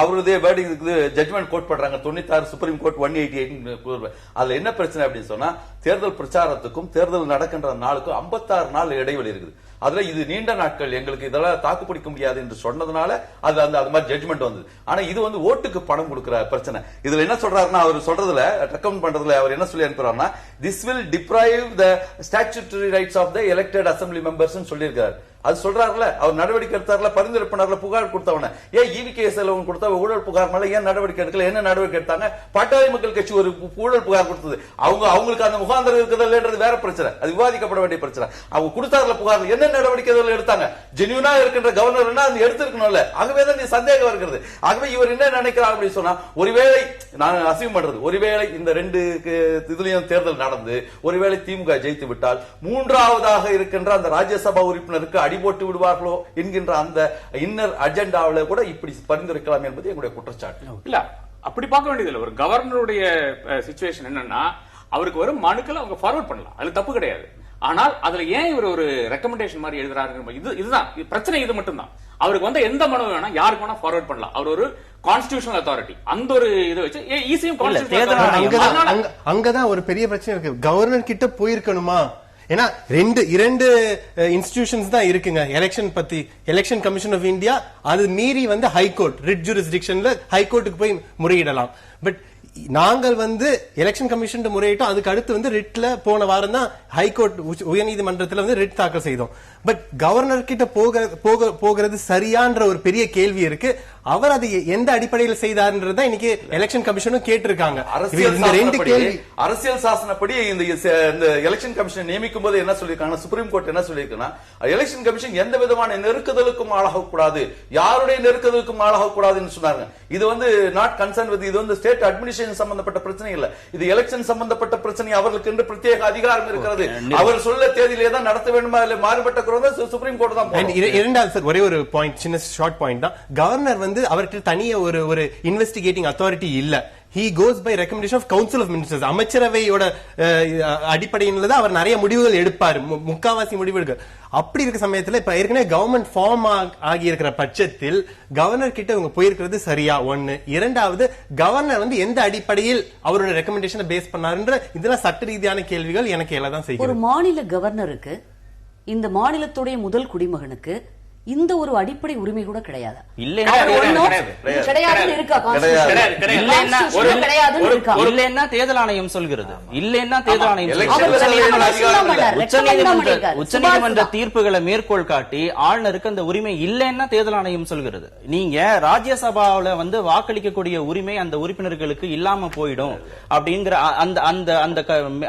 அவருடைய வேர்டிங் ஜட்மெண்ட் கோட் பண்றாங்க 96 சுப்ரீம் கோர்ட் 188. அதுல என்ன பிரச்சனை அப்படின்னு சொன்னா, தேர்தல் பிரச்சாரத்துக்கும் தேர்தல் நடக்கின்ற நாளுக்கும் 56 நாள் இடைவெளி இருக்குது. அதுல இது நீண்ட நாட்கள், எங்களுக்கு இதெல்லாம் தாக்கு பிடிக்க முடியாது என்று சொன்னதுனால அது அந்த மாதிரி ஜட்மெண்ட் வந்தது. ஆனா இது ஓட்டுக்கு பணம் கொடுக்கிற பிரச்சனை. இதுல என்ன சொல்றாருன்னா, அவர் சொல்றதுல ரெக்கமெண்ட் பண்றதுல அவர் என்ன சொல்லி அனுப்புறாருன்னா, this will deprive the statutory rights of the elected assembly members சொல்லியிருக்காரு. அது சொல்றாருல, அவர் நடவடிக்கை எடுத்தார்ல, பரிந்துரை பண்ணார்ல, புகார் கொடுத்தவன ஏன் EVKS கொடுத்த ஊழல் புகார் மேல ஏன் நடவடிக்கை எடுக்கல? என்ன நடவடிக்கை எடுத்தாங்க? பாட்டாளி மக்கள் கட்சி ஒரு ஊழல் புகார் கொடுத்தது. அவங்களுக்கு அந்த முகாந்திரம் இருக்கிறது வேற பிரச்சனை, அது விவாதிக்கப்பட வேண்டிய பிரச்சனை. அவங்க கொடுத்தார்ல புகார், என்ன நடவடிக்கைகள் எடுத்தாங்க? ஜென்யூனா இருக்கின்ற கவர்னர் அது எடுத்திருக்கணும்ல. ஆகவேதான் சந்தேகம் இருக்கிறது. ஆகவே இவர் என்ன நினைக்கிறார் அப்படின்னு சொன்னா, ஒருவேளை நான் அசீவ் பண்றது, ஒருவேளை இந்த 2 இதுலயும் தேர்தல் நடந்து ஒருவேளை திமுக ஜெயித்து விட்டால் 3ஆவதாக இருக்கின்ற அந்த ராஜ்யசபா உறுப்பினருக்கு அடிபோட்டு விடுவார்களோ என்கின்ற அந்த இன்னர் அஜெண்டாவில கூட இப்படி பரிந்துரைக்கலாம் என்பது எங்களுடைய குற்றச்சாட்டு. இல்ல, அப்படி பார்க்க வேண்டியதில்லை. ஒரு கவர்னருடைய சிச்சுவேஷன் என்னன்னா, அவருக்கு வரும் மனுக்களை அவங்க ஃபார்வர்ட் பண்ணலாம், அது தப்பு கிடையாது. ஆனால் அதுல ஏன் இவர் ஒரு ரெக்கமெண்டேஷன் மாதிரி எழுதுறாரு? இதுதான் பிரச்சனை. இது மட்டும் தான். அவருக்கு எந்த மனு வேணா யாருக்கு வேணா ஃபார்வர்ட் பண்ணலாம். அவர் ஒரு கான்ஸ்டிடியூஷனல் அத்தாரிட்டி. அந்த ஒரு இதை வச்சு ஈஸியும் அங்கதான் ஒரு பெரிய பிரச்சனை இருக்கு. கவர்னர் கிட்ட போயிருக்கணுமா? ஏன்னா 2 இன்ஸ்டிடியூஷன்ஸ் தான் இருக்குங்க எலெக்ஷன் பத்தி. எலெக்ஷன் கமிஷன் ஆஃப் இந்தியா, அது மீறி ஹைகோர்ட் ரிட் ஜூரிஸ்டிக்ஷன்ல ஹைகோர்ட்டுக்கு போய் முறையிடலாம். பட் நாங்கள் எலெக்ஷன் கமிஷன் முறையிட்டோம். அதுக்கு அடுத்து ரிட்ல போன வாரம் தான் ஹைகோர்ட் உயர்நீதிமன்றத்தில் ரிட் தாக்கல் செய்தோம். பட் கவர்னர் கிட்ட போகிறது சரியான்ற ஒரு பெரிய கேள்வி இருக்கு. அவர் அது எந்த அடிப்படையில் செய்தார்ன்றத இன்னைக்கு எலெக்ஷன் கமிஷனும் கேட்டிருக்காங்க. அரசியல் சாசனப்படி இந்த எலெக்ஷன் கமிஷன் நியமிக்கும் போது என்ன சொல்லிருக்காங்க, சுப்ரீம் கோர்ட் என்ன சொல்லிருக்குன்னா, எலெக்ஷன் கமிஷன் எந்த விதமான நெருக்குதலுக்கும் ஆளாகக்கூடாது, யாருடைய நெருக்குதலுக்கும் ஆளாகக்கூடாதுன்னு சொன்னாங்க. இது நாட் கன்சர்ன் வித், இது ஸ்டேட் அட்மினிஸ்ட்ரேஷன் சம்பந்தப்பட்ட பிரச்சனை இல்ல, இது எலெக்ஷன் சம்பந்தப்பட்ட பிரச்சனை. அவர்களுக்கு என்று பிரத்யேக அதிகாரம் இருக்கிறது. அவர் சொல்ல தேதியிலே தான் நடத்த வேண்டுமா இல்ல மாறுபட்ட சுப்ரீம் கோர்ட் தான். இரண்டாவது சார், ஒரே ஒரு பாயிண்ட், சின்ன ஷார்ட் பாயிண்ட் தான். கவர்னர் அவருக்கு தனியா ஒரு இன்வெஸ்டிகேட்டிங் அத்தாரிட்டி இல்ல. He goes by recommendation of Council of Ministers. அமைச்சரவையோட அடிப்படையில் தான் அவர் நிறைய முடிவுகள் எடுப்பார், முக்காவாசி முடிவுகள். அப்படி இருக்க சமயத்துல இப்ப ஏற்கனவே கவர்மெண்ட் ஃபார்ம் ஆகி இருக்கிற பட்சத்தில் கவர்னர் கிட்ட இவங்க போயிருக்கிறது சரியா? ஒண்ணு. இரண்டாவது, கவர்னர் எந்த அடிப்படையில் அவரோட ரெக்கமெண்டேஷனை பேஸ் பண்ணாருன்ற இதெல்லாம் சட்ட ரீதியான கேள்விகள் எனக்கு எல்லாம் செய்யும். ஒரு மாநில கவர்னருக்கு, இந்த மாநிலத்துடைய முதல் குடிமகனுக்கு இந்த ஒரு அடிப்படை உரிமை கூட கிடையாது. இல்லைன்னா தேர்தல் ஆணையம் சொல்கிறது, இல்லைன்னா தேர்தல் ஆணையம் உச்சநீதிமன்ற தீர்ப்புகளை மேற்கோள் காட்டி ஆளுநருக்கு அந்த உரிமை இல்லைன்னா தேர்தல் ஆணையம் சொல்கிறது. நீங்க ராஜ்யசபாவில வாக்களிக்கக்கூடிய உரிமை அந்த உறுப்பினர்களுக்கு இல்லாம போயிடும் அப்படிங்கிற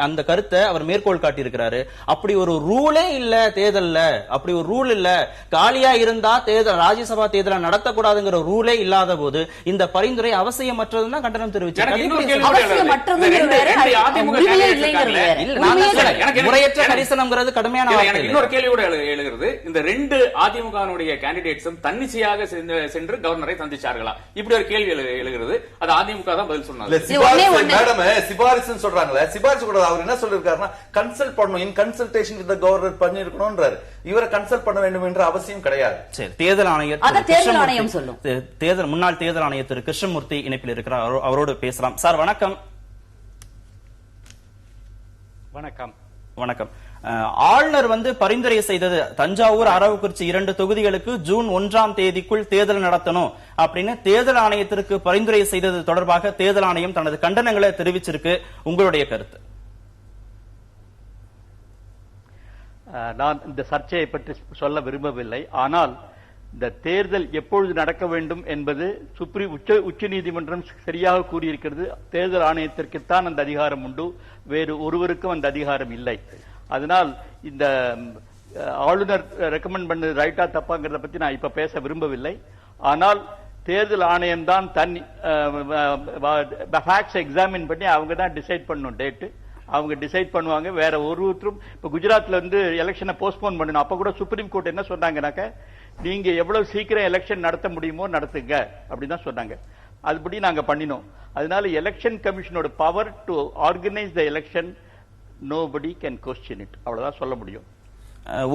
அந்த கருத்தை அவர் மேற்கோள் காட்டி இருக்கிறாரு. அப்படி ஒரு ரூலே இல்ல தேர்தல்ல, அப்படி ஒரு ரூல் இல்ல. காலியா இருந்தா தேர்தல், ராஜ்யசபா தேர்தலை நடத்தக்கூடாதுங்கிற ரூலே இல்லாத போது இந்த பரிந்துரை அவசியமற்றதுன்னா கண்டனம் தெரிவிச்சார். முறையற்ற கரிசனம்ங்கிறது கடுமையான. இன்னொரு கேள்வி கூட எழுகிறது, இந்த 2 அதிமுக கேண்டிடேட்ஸும் தன்னிச்சையாக சென்று கவர்னரை சந்திச்சார்களா? இப்படி ஒரு கேள்வி எழுகிறது. அது அதிமுக தான் பதில் சொன்னாங்க. சிபாரிசு சொல்றாங்களே, சிபாரிசு கூட அவர் என்ன சொல்லிருக்காருன்னா, கன்சல்ட் பண்ணணும், in consultation with the governor பண்ணிருக்கணும்ன்றாரு. இவரை கன்சல்ட் பண்ண வேண்டும் என்ற அவசியம் கிடையாது. சரி, தேர்தல் ஆணையர் தேர்தல் ஆணையம் சொல்லும். முன்னாள் தேர்தல் ஆணையர் திரு கிருஷ்ணமூர்த்தி இணைப்பில் இருக்கிறார், அவரோடு பேசலாம். சார் வணக்கம். வணக்கம். வணக்கம். ஆளுநர் பரிந்துரை செய்தது தஞ்சாவூர், அரவக்குறிச்சி 2 தொகுதிகளுக்கு ஜூன் 1ஆம் தேதிக்குள் தேர்தல் நடத்தணும் அப்படின்னு தேர்தல் ஆணையத்திற்கு பரிந்துரை செய்தது தொடர்பாக தேர்தல் ஆணையம் தனது கண்டனங்களை தெரிவிச்சிருக்கு. உங்களுடைய கருத்து? நான் இந்த சர்ச்சையை பற்றி சொல்ல விரும்பவில்லை. ஆனால் இந்த தேர்தல் எப்பொழுது நடக்க வேண்டும் என்பது உச்ச நீதிமன்றம் சரியாக கூறியிருக்கிறது. தேர்தல் ஆணையத்திற்குத்தான் அந்த அதிகாரம் உண்டு, வேறு ஒருவருக்கும் அந்த அதிகாரம் இல்லை. அதனால் இந்த ஆளுநர் ரெக்கமெண்ட் பண்ணது ரைட்டா தப்பாங்கிறத பத்தி நான் இப்ப பேச விரும்பவில்லை. ஆனால் தேர்தல் ஆணையம் தான் தன் ஃபேக்ட்ஸ் எக்ஸாமின் பண்ணி அவங்க தான் டிசைட் பண்ணணும் டேட்டு. அவங்க டிசைட் பண்ணுவாங்க. வேற ஒருத்தரும் இப்ப குஜராத்ல எலெக்ஷனை போஸ்ட்போன் பண்ணணும். அப்ப கூட சுப்ரீம் கோர்ட் என்ன சொன்னாங்கன்னாக்க, நீங்க எவ்வளவு சீக்கிரம் எலெக்ஷன் நடத்த முடியுமோ நடத்துங்க அப்படின்னு தான் சொன்னாங்க. அதுபடி நாங்க பண்ணினோம். அதனால எலெக்ஷன் கமிஷனோட power to organise the election nobody can question it. அவ்வளவுதான் சொல்ல முடியும்.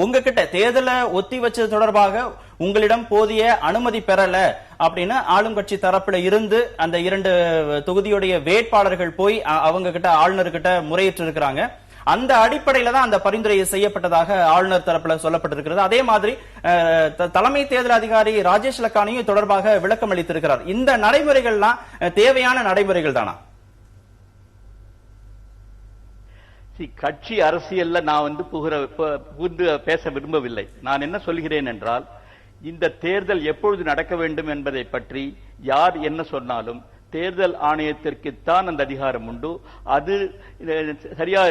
உங்ககிட்ட தேர்தலை ஒத்தி வச்சது தொடர்பாக உங்களிடம் போதிய அனுமதி பெறல அப்படின்னு ஆளும் கட்சி தரப்புல இருந்து அந்த 2 தொகுதியுடைய வேட்பாளர்கள் போய் அவங்க கிட்ட ஆளுநர்கிட்ட முறையிட்டு இருக்கிறாங்க. அந்த அடிப்படையில தான் அந்த பரிந்துரை செய்யப்பட்டதாக ஆளுநர் தரப்புல சொல்லப்பட்டிருக்கிறது. அதே மாதிரி தலைமை தேர்தல் அதிகாரி ராஜேஷ் லக்கானியும் தொடர்பாக விளக்கம் அளித்திருக்கிறார். இந்த நடைமுறைகள்லாம் தேவையான நடைமுறைகள் தானா? கட்சி அரசியல்ல நான் புகுந்து பேச விரும்பவில்லை. நான் என்ன சொல்கிறேன் என்றால், இந்த தேர்தல் எப்பொழுது நடக்க வேண்டும் என்பதை பற்றி யார் என்ன சொன்னாலும் தேர்தல் ஆணையத்திற்குத்தான் அந்த அதிகாரம் உண்டு. அது சரியா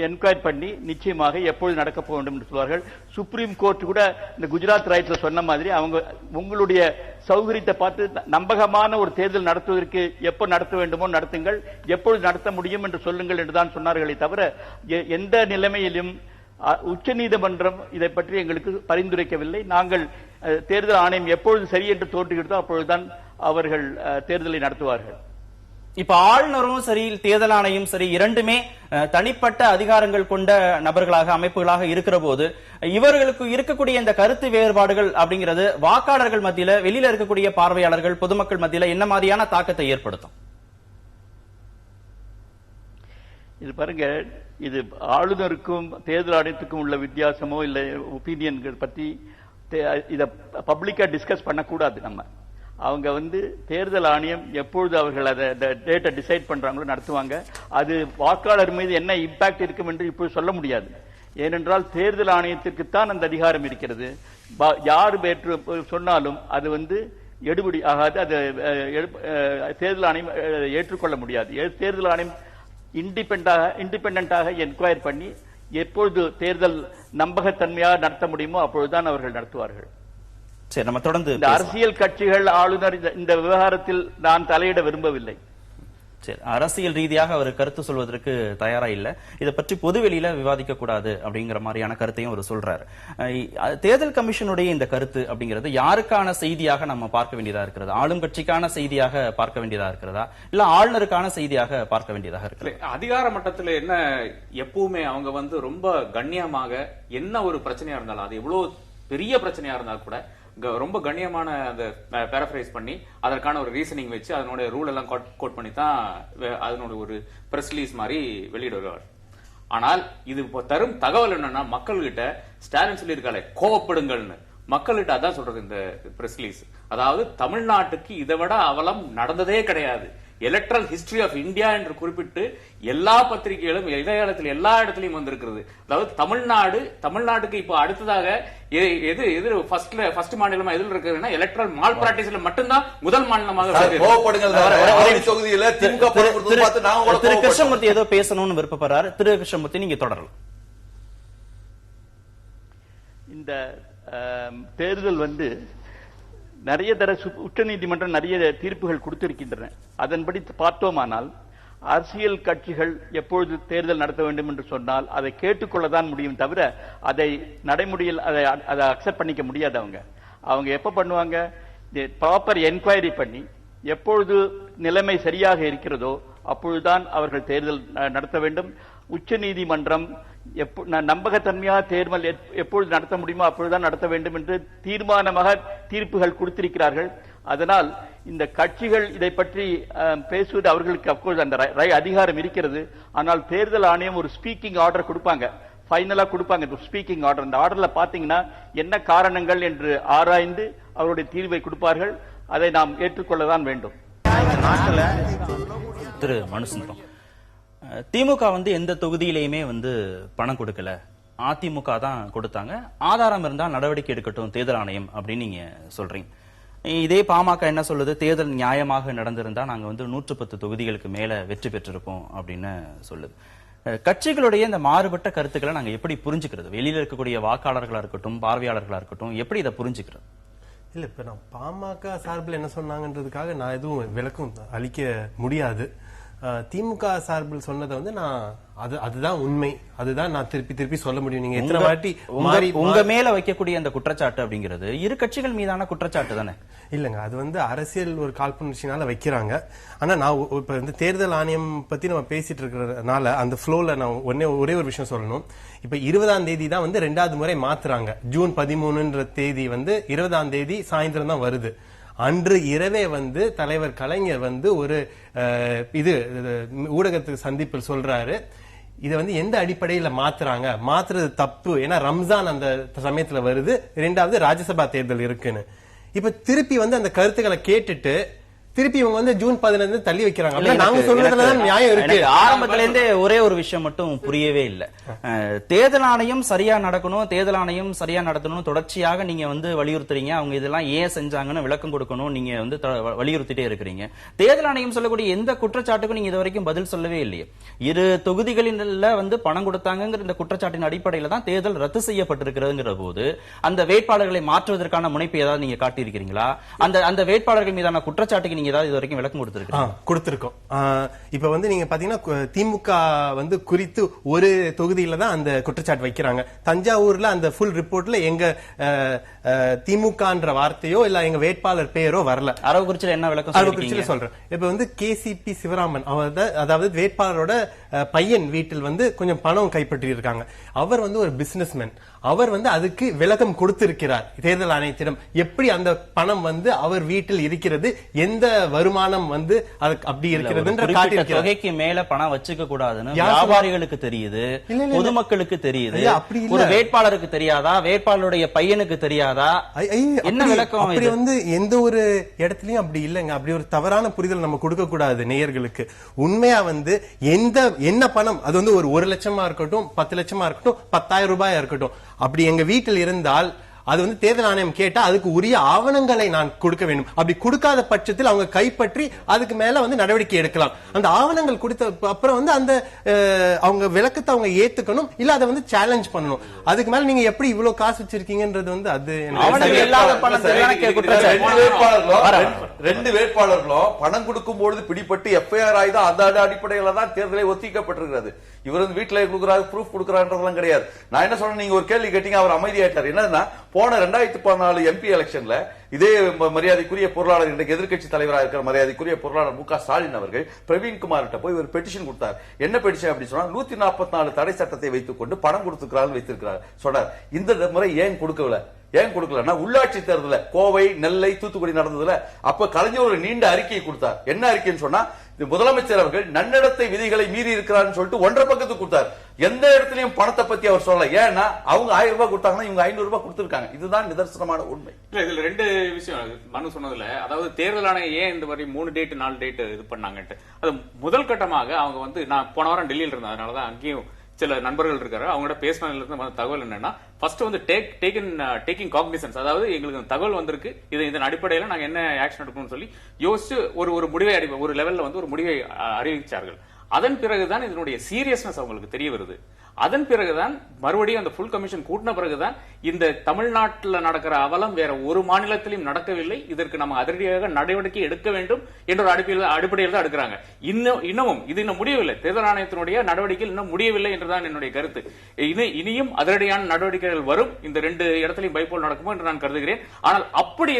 என்கொயரி பண்ணி நிச்சயமாக எப்பொழுது நடக்க போக வேண்டும் என்று சொல்வார்கள். சுப்ரீம் கோர்ட் கூட இந்த குஜராத் ரைட்ஸ்ல சொன்ன மாதிரி அவங்க உங்களுடைய சௌகரியத்தை பார்த்து நம்பகமான ஒரு தேர்தல் நடத்துவதற்கு எப்ப நடத்த வேண்டுமோ நடத்துங்கள், எப்பொழுது நடத்த முடியும் என்று சொல்லுங்கள் என்றுதான் சொன்னார்களே தவிர எந்த நிலைமையிலும் உச்ச நீதிமன்றம் இதை பற்றி எங்களுக்கு பரிந்துரைக்கவில்லை. நாங்கள் தேர்தல் ஆணையம் எப்பொழுது சரி என்று தோன்றுகிறதோ அப்பொழுதுதான் அவர்கள் தேர்தலை நடத்துவார்கள். இப்ப ஆளுநரும் சரி தேர்தல் ஆணையம் சரி இரண்டுமே தனிப்பட்ட அதிகாரங்கள் கொண்ட நபர்களாக அமைப்புகளாக இருக்கிற போது இவர்களுக்கு இருக்கக்கூடிய இந்த கருத்து வேறுபாடுகள் அப்படிங்கிறது வாக்காளர்கள் மத்தியில, வெளியில இருக்கக்கூடிய பார்வையாளர்கள், பொதுமக்கள் மத்தியில என்ன மாதிரியான தாக்கத்தை ஏற்படுத்தும்? இது பாருங்க, இது ஆளுநருக்கும் தேர்தல் ஆணையத்துக்கும் உள்ள வித்தியாசமோ இல்ல ஒப்பீனியன்கள் பத்தி இத பப்ளிக்கா டிஸ்கஸ் பண்ணக்கூடாது. அவங்க தேர்தல் ஆணையம் எப்பொழுது அவர்கள் அதை டேட்டை டிசைட் பண்றாங்களோ நடத்துவாங்க. அது வாக்காளர் மீது என்ன இம்பாக்ட் இருக்கும் என்று இப்போது சொல்ல முடியாது. ஏனென்றால் தேர்தல் ஆணையத்திற்குத்தான் அந்த அதிகாரம் இருக்கிறது. யார் சொன்னாலும் அது எடுபடி ஆகாது. அது தேர்தல் ஆணையம் ஏற்றுக்கொள்ள முடியாது. தேர்தல் ஆணையம் இண்டிபெண்டன்டாக என்கொயரி பண்ணி எப்பொழுது தேர்தல் நம்பகத்தன்மையாக நடத்த முடியுமோ அப்பொழுதுதான் அவர்கள் நடத்துவார்கள். சரி, நம்ம தொடர்ந்து அரசியல் கட்சிகள் ஆளுநர் இந்த விவகாரத்தில் நான் தலையிட விரும்பவில்லை. சரி, அரசியல் ரீதியாக அவர் கருத்து சொல்வதற்கு தயாரா இல்ல. இதை பற்றி பொதுவெளியில விவாதிக்க கூடாது அப்படிங்கிற மாதிரியான கருத்தையும் அவர் சொல்றாரு. தேர்தல் கமிஷனுடைய இந்த கருத்து அப்படிங்கிறது யாருக்கான செய்தியாக நம்ம பார்க்க வேண்டியதா இருக்கிறது? ஆளும் கட்சிக்கான செய்தியாக பார்க்க வேண்டியதா இருக்கிறதா, இல்ல ஆளுநருக்கான செய்தியாக பார்க்க வேண்டியதாக இருக்கிறது? அதிகார மட்டத்தில் என்ன, எப்பவுமே அவங்க ரொம்ப கண்ணியமாக என்ன ஒரு பிரச்சனையா இருந்தாலும், அது எவ்வளவு பெரிய பிரச்சனையா இருந்தாலும் கூட ரொம்ப கண்ணியமான அந்த பேரஃப்ரைஸ் பண்ணி அதற்கான ஒரு ரீசனிங் வச்சு அதனுடைய ரூல் எல்லாம் கோட் பண்ணி தான் அதனோட ஒரு பிரஸ் ரிலீஸ் மாதிரி வெளியிடுவார். ஆனால் இது தரும் தகவல் என்னன்னா, மக்கள்கிட்ட ஸ்டாலின் சொல்லியிருக்காளே கோவப்படுங்கள்னு, மக்கள்கிட்ட அதான் சொல்றது இந்த பிரஸ் ரிலீஸ். அதாவது தமிழ்நாட்டுக்கு இதை விட அவலம் நடந்ததே கிடையாது. எலக்ட்ரல் ஹிஸ்டரி ஆஃப் இந்தியா என்று குறிப்பிட்டு எல்லா பத்திரிகைகளும் இளையத்தில் எல்லா இடத்திலையும் வந்திருக்கிறது. அதாவது தமிழ்நாட்டுக்கு இப்போ அடுத்ததாக எது ஃபர்ஸ்ட் மாநிலமா எதில் இருக்குதுன்னா எலக்ட்ரல் மால் பிராக்டிஸ்ல மட்டும்தான் முதல் மாநிலமாக. திரு கிருஷ்ணமூர்த்தி ஏதோ பேசணும்னு விருப்பப்படுறாரு. திரு கிருஷ்ணமூர்த்தி, நீங்க தொடரலாம். இந்த தேர்தல் நிறைய உச்ச நீதிமன்றம் நிறைய தீர்ப்புகள் கொடுத்திருக்கின்றன. அதன்படி பார்த்தோமானால் அரசியல் கட்சிகள் எப்பொழுது தேர்தல் நடத்த வேண்டும் என்று சொன்னால் அதை கேட்டுக்கொள்ளதான் முடியும் தவிர அதை நடைமுறையில் அதை அக்செப்ட் பண்ணிக்க முடியாது. அவங்க எப்ப பண்ணுவாங்க, ப்ராப்பர் என்கொயரி பண்ணி எப்பொழுது நிலைமை சரியாக இருக்கிறதோ அப்பொழுதுதான் அவர்கள் தேர்தல் நடத்த வேண்டும். உச்ச நீதிமன்றம் நம்பகத்தன்மையாக தேர்தல் எப்பொழுது நடத்த முடியுமோ அப்பொழுதுதான் நடத்த வேண்டும் என்று தீர்மானமாக தீர்ப்புகள் கொடுத்திருக்கிறார்கள். அதனால் இந்த கட்சிகள் இதை பற்றி பேசுவது அவர்களுக்கு அப்போது அந்த அதிகாரம் இருக்கிறது. ஆனால் தேர்தல் ஆணையம் ஒரு ஸ்பீக்கிங் ஆர்டர் கொடுப்பாங்க, ஃபைனலா கொடுப்பாங்க ஸ்பீக்கிங் ஆர்டர். அந்த ஆர்டர்ல பாத்தீங்கன்னா என்ன காரணங்கள் என்று ஆராய்ந்து அவருடைய தீர்வை கொடுப்பார்கள். அதை நாம் ஏற்றுக்கொள்ளதான் வேண்டும். திரு மனுசுந்தரம், திமுக எந்த தொகுதியிலையுமே பணம் கொடுக்கல, அதிமுக தான் கொடுத்தாங்க, ஆதாரம் இருந்தா நடவடிக்கை எடுக்கட்டும் தேர்தல் ஆணையம் அப்படின்னு நீங்க சொல்றீங்க. இதே பாமக என்ன சொல்லுது, தேர்தல் நியாயமாக நடந்திருந்தா நாங்க 110 தொகுதிகளுக்கு மேல வெற்றி பெற்றிருப்போம் அப்படின்னு சொல்லுது. கட்சிகளுடைய இந்த மாறுபட்ட கருத்துக்களை நாங்க எப்படி புரிஞ்சுக்கிறது? வெளியில இருக்கக்கூடிய வாக்காளர்களா இருக்கட்டும், பார்வையாளர்களா இருக்கட்டும், எப்படி இதை புரிஞ்சுக்கிறது? இல்ல, இப்ப நான் பாமக சார்பில் என்ன சொன்னாங்கன்றதுக்காக நான் எதுவும் விளக்கம் அளிக்க முடியாது. திமுக சார்பில் சொன்னதை நான் அதுதான் உண்மை, அதுதான் நான் திருப்பி சொல்ல முடியும். நீங்க எத்தனை வாட்டி உங்க மேல வைக்கக்கூடிய அந்த குற்றச்சாட்டு அப்படிங்கிறது இரு கட்சிகள் மீதான குற்றச்சாட்டு தானே? இல்லங்க, அது அரசியல் ஒரு காழ்ப்புணர்ச்சினால வைக்கிறாங்க. ஆனா நான் இப்ப தேர்தல் ஆணையம் பத்தி நம்ம பேசிட்டு இருக்கிறதுனால அந்த ஃப்ளோல நான் ஒரே ஒரு விஷயம் சொல்லணும். இப்ப 20ஆம் தேதி தான் 2வது முறை மாத்துறாங்க. ஜூன் 13ன்ற தேதி 20ஆம் தேதி சாயந்தரம் தான் வருது. அன்று இரவே தலைவர் கலைஞர் ஒரு ஊடகத்துக்கு சந்திப்பில் சொல்றாரு, இதை எந்த அடிப்படையில மாத்துறது தப்பு, ஏன்னா ரம்ஜான் அந்த சமயத்துல வருது, 2வது ராஜ்யசபா தேர்தல் இருக்குன்னு. இப்ப திருப்பி அந்த கருத்துக்களை கேட்டுட்டு திருப்பி இவங்க ஜூன் 15 தள்ளி வைக்கிறாங்க. நாங்க சொல்றதுலதான் நியாயம் இருக்கு. ஆரம்பத்துல இருந்தே ஒரே ஒரு விஷயம் மட்டும் புரியவே இல்லை. தேர்தல் ஆணையம் சரியா நடக்கணும், தேர்தல் ஆணையம் சரியா நடத்தணும் தொடர்ச்சியாக நீங்க வலியுறுத்துறீங்க. அவங்க இதெல்லாம் ஏன் செஞ்சாங்கன்னு விளக்கம் கொடுக்கணும் நீங்க வலியுறுத்திட்டே இருக்கிறீங்க. தேர்தல் ஆணையம் சொல்லக்கூடிய எந்த குற்றச்சாட்டுக்கும் நீங்க இது வரைக்கும் பதில் சொல்லவே இல்லையே. இரு தொகுதிகளில் பணம் கொடுத்தாங்கிற இந்த குற்றச்சாட்டின் அடிப்படையில தான் தேர்தல் ரத்து செய்யப்பட்டிருக்கிறதுங்கிற போது அந்த வேட்பாளர்களை மாற்றுவதற்கான முனைப்பு ஏதாவது நீங்க காட்டியிருக்கிறீங்களா? அந்த வேட்பாளர்கள் மீதான குற்றச்சாட்டுக்கு ஏதாவது இது வரைக்கும் விளக்கம் கொடுத்திருக்கோம். இப்ப நீங்க பாத்தீங்கன்னா திமுக குறித்து ஒரு தொகுதியில தான் அந்த குற்றச்சாட்டு வைக்கிறாங்க. தஞ்சாவூர்ல அந்த ஃபுல் ரிப்போர்ட்ல எங்க திமுகன்ற வார்த்தையோ இல்ல எங்க வேட்பாளர் பெயரோ வரல. அரவக்குறிச்சியில என்ன விளக்கம் சொல்றேன். இப்ப கேசிபி சிவராமன், அதாவது வேட்பாளரோட பையன் வீட்டில் கொஞ்சம் பணம் கைப்பற்றி இருக்காங்க. அவர் ஒரு பிசினஸ்மேன். அவர் அதுக்கு விளக்கம் கொடுத்திருக்கிறார் தேர்தல் ஆணையத்திடம். எப்படி அந்த பணம் அவர் வீட்டில் இருக்கிறது, எந்த வருமானம் அப்படி இருக்கிறது, தொகைக்கு மேல பணம் வச்சுக்க கூடாதுன்னு வியாபாரிகளுக்கு தெரியுது, பொதுமக்களுக்கு தெரியுது, ஒரு வேட்பாளருக்கு தெரியாதா, வேட்பாளருடைய பையனுக்கு தெரியாதா? என்ன விளக்கம்? அப்படி எந்த ஒரு இடத்துலயும் அப்படி இல்லைங்க. அப்படி ஒரு தவறான புரிதல் நம்ம கொடுக்க கூடாது நேயர்களுக்கு. உண்மையா என்ன பணம், அது ஒரு 1 லட்சமா இருக்கட்டும், 10 லட்சமா இருக்கட்டும், 10,000 ரூபாயா இருக்கட்டும், அப்படி எங்க வீட்டில் இருந்தால் அது தேர்தல் ஆணையம் கேட்டா அதுக்கு உரிய ஆவணங்களை நான் கொடுக்க வேண்டும். அப்படி கொடுக்காத பட்சத்தில் அவங்க கைப்பற்றி அதுக்கு மேல நடவடிக்கை எடுக்கலாம். அந்த ஆவணங்கள் கொடுத்த அப்புறம் அந்த அவங்க விளக்கத்தை அவங்க ஏத்துக்கணும், இல்ல அதை சேலஞ்ச் பண்ணணும். அதுக்கு மேல நீங்க எப்படி இவ்வளவு காசு வச்சிருக்கீங்கன்றது அது ரெண்டு வேட்பாளர்களும் பணம் கொடுக்கும் பொழுது பிடிப்பட்டு எஃப்ஐஆர் ஆயுதம் அந்த அடிப்படையில தான் தேர்தலை ஒத்திக்கப்பட்டிருக்கிறது. இவர் வீட்டுல கொடுக்கிறாரு, ப்ரூஃப் கொடுக்கிறான்றதெல்லாம் கிடையாது. நான் என்ன சொல்றேன், நீங்க ஒரு கேள்வி கேட்டீங்க, அவர் அமைதியாயிட்டார். என்னன்னா போன 2014 எம்பி எலெக்ஷன்ல இதே மரியாதைக்குரிய பொருளாளர், இன்றைக்கு எதிர்க்கட்சி தலைவராக இருக்கிற மரியாதைக்குரிய பொருளாளர் மு க ஸ்டாலின் அவர்கள் பிரவீன்குமார் போய் ஒரு பெட்டிஷன் கொடுத்தார். என்ன பெட்டிஷன் அப்படின்னு சொன்னா 144 தடை சட்டத்தை வைத்துக் கொண்டு பணம் கொடுத்துக்கிறார்கள் வைத்திருக்கிறார் சொன்னார். இந்த முறை ஏன் கொடுக்கலன்னா உள்ளாட்சி தேர்தல கோவை, நெல்லை, தூத்துக்குடி நடந்ததுல அப்ப கலைஞர் ஒரு நீண்ட அறிக்கையை கொடுத்தார். என்ன அறிக்கைன்னு சொன்னா, முதலமைச்சர் அவர்கள் நன்னடத்தை விதிகளை மீறி இருக்கிறார் சொல்லிட்டு 1.5 பக்கத்துக்கு கொடுத்தார். எந்த இடத்துலயும் பணத்தை பத்தி அவர் சொல்லல. ஏன்னா அவங்க 1000 ரூபாய் கொடுத்தாங்கன்னா இவங்க 500 ரூபாய் கொடுத்திருக்காங்க. இதுதான் நிதர்சனமான உண்மை. இதுல 2 விஷயம் மனு சொன்னதுல, அதாவது தேர்தல் ஆணையம் ஏன் இந்த மாதிரி 3 டேட் 4 டேட் இது பண்ணாங்கன்ட்டு, அது முதல் கட்டமாக அவங்க நான் போன வாரம் டெல்லியில் இருந்தேன், அதனாலதான் அங்கேயும் சில நண்பர்கள் இருக்காரு, அவங்களோட பேசினதுல இருந்து தகவல் என்னன்னா, ஃபர்ஸ்ட் டேக்கிங் காக்னிசன்ஸ், அதாவது எங்களுக்கு தகவல் வந்திருக்கு, இதன் அடிப்படையில நாங்க என்ன ஆக்ஷன் எடுக்கணும்னு சொல்லி யோசிச்சு ஒரு முடிவை ஒரு லெவல்ல ஒரு முடிவை அறிவிச்சார்கள். அதன் பிறகுதான் இதனுடைய சீரியஸ்னஸ் அவங்களுக்கு தெரிய வருது. அதன் பிறகுதான் மறுபடியும் அந்த ஃபுல் கமிஷன் கூட்டின பிறகுதான் இந்த தமிழ்நாட்டில் நடக்கிற அவலம் வேற ஒரு மாநிலத்திலும் நடக்கவில்லை, இதற்கு நம்ம அதிரடியாக நடவடிக்கை எடுக்க வேண்டும் என்ற ஒரு அடிப்படையில் தான் எடுக்கிறாங்க. இன்னமும் இது இன்னும் முடியவில்லை, தேர்தல் ஆணையத்தினுடைய நடவடிக்கை இன்னும் முடியவில்லை என்றுதான் என்னுடைய கருத்து. இனியும் அதிரடியான நடவடிக்கைகள் வரும், இந்த 2 இடத்திலையும் பைப்போல் நடக்குமோ என்று நான் கருதுகிறேன். ஆனால் அப்படி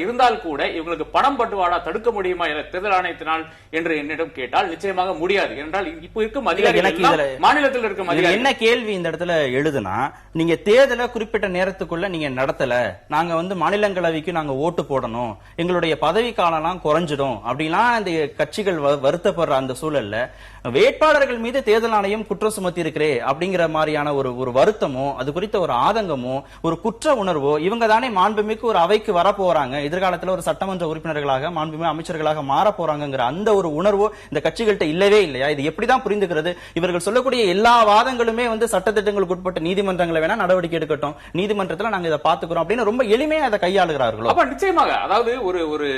இருந்தால் கூட இவங்களுக்கு பணம் பட்டுவாடா தடுக்க முடியுமா தேர்தல் ஆணையத்தினால் என்று என்னிடம் கேட்டால் நிச்சயமாக முடியாது. என்றால் இப்ப இருக்கும் அதிகாரிகள் மாநிலத்தில் இருக்கும் அதிகாரிகள் என்ன கேள்வி இந்த இடத்துல எழுதுனா, நீங்க தேர்தலை குறிப்பிட்ட நேரத்துக்குள்ள நீங்க நடத்தல, நாங்க வந்து மாநிலங்களவைக்கு நாங்க ஓட்டு போடணும், எங்களுடைய பதவி காலம் குறைஞ்சிடும் அப்படிலாம் இந்த கட்சிகள் வருத்தப்படுற அந்த சூழல்ல வேட்பாளர்கள் மீது தேர்தல் ஆணையம் குற்றம் சுமத்தி இருக்கிறே அப்படிங்கிற மாதிரியான ஒரு வருத்தமோ, அது குறித்த ஒரு ஆதங்கமோ, ஒரு குற்ற உணர்வோ, இவங்க தானே மாண்புமிகு ஒரு அவைக்கு வர போறாங்க, எதிர்காலத்தில் ஒரு சட்டமன்ற உறுப்பினர்களாக மாண்புமிகு அமைச்சர்களாக மாற போறாங்கிற அந்த ஒரு உணர்வோ இந்த கட்சிகள்கிட்ட இல்லவே இல்லையா? இது எப்படிதான் புரிந்துகிறது? இவர்கள் சொல்லக்கூடிய எல்லா வாதங்களுமே வந்து சட்டத்திட்டங்களுக்கு உட்பட்ட நீதிமன்றங்களை வேணா நடவடிக்கை எடுக்கட்டும், நீதிமன்றத்தில் நாங்க இதை பாத்துக்கிறோம் அப்படின்னு ரொம்ப எளிமையா அதை கையாளுகிறார்களோ? அப்ப நிச்சயமாக, அதாவது ஒரு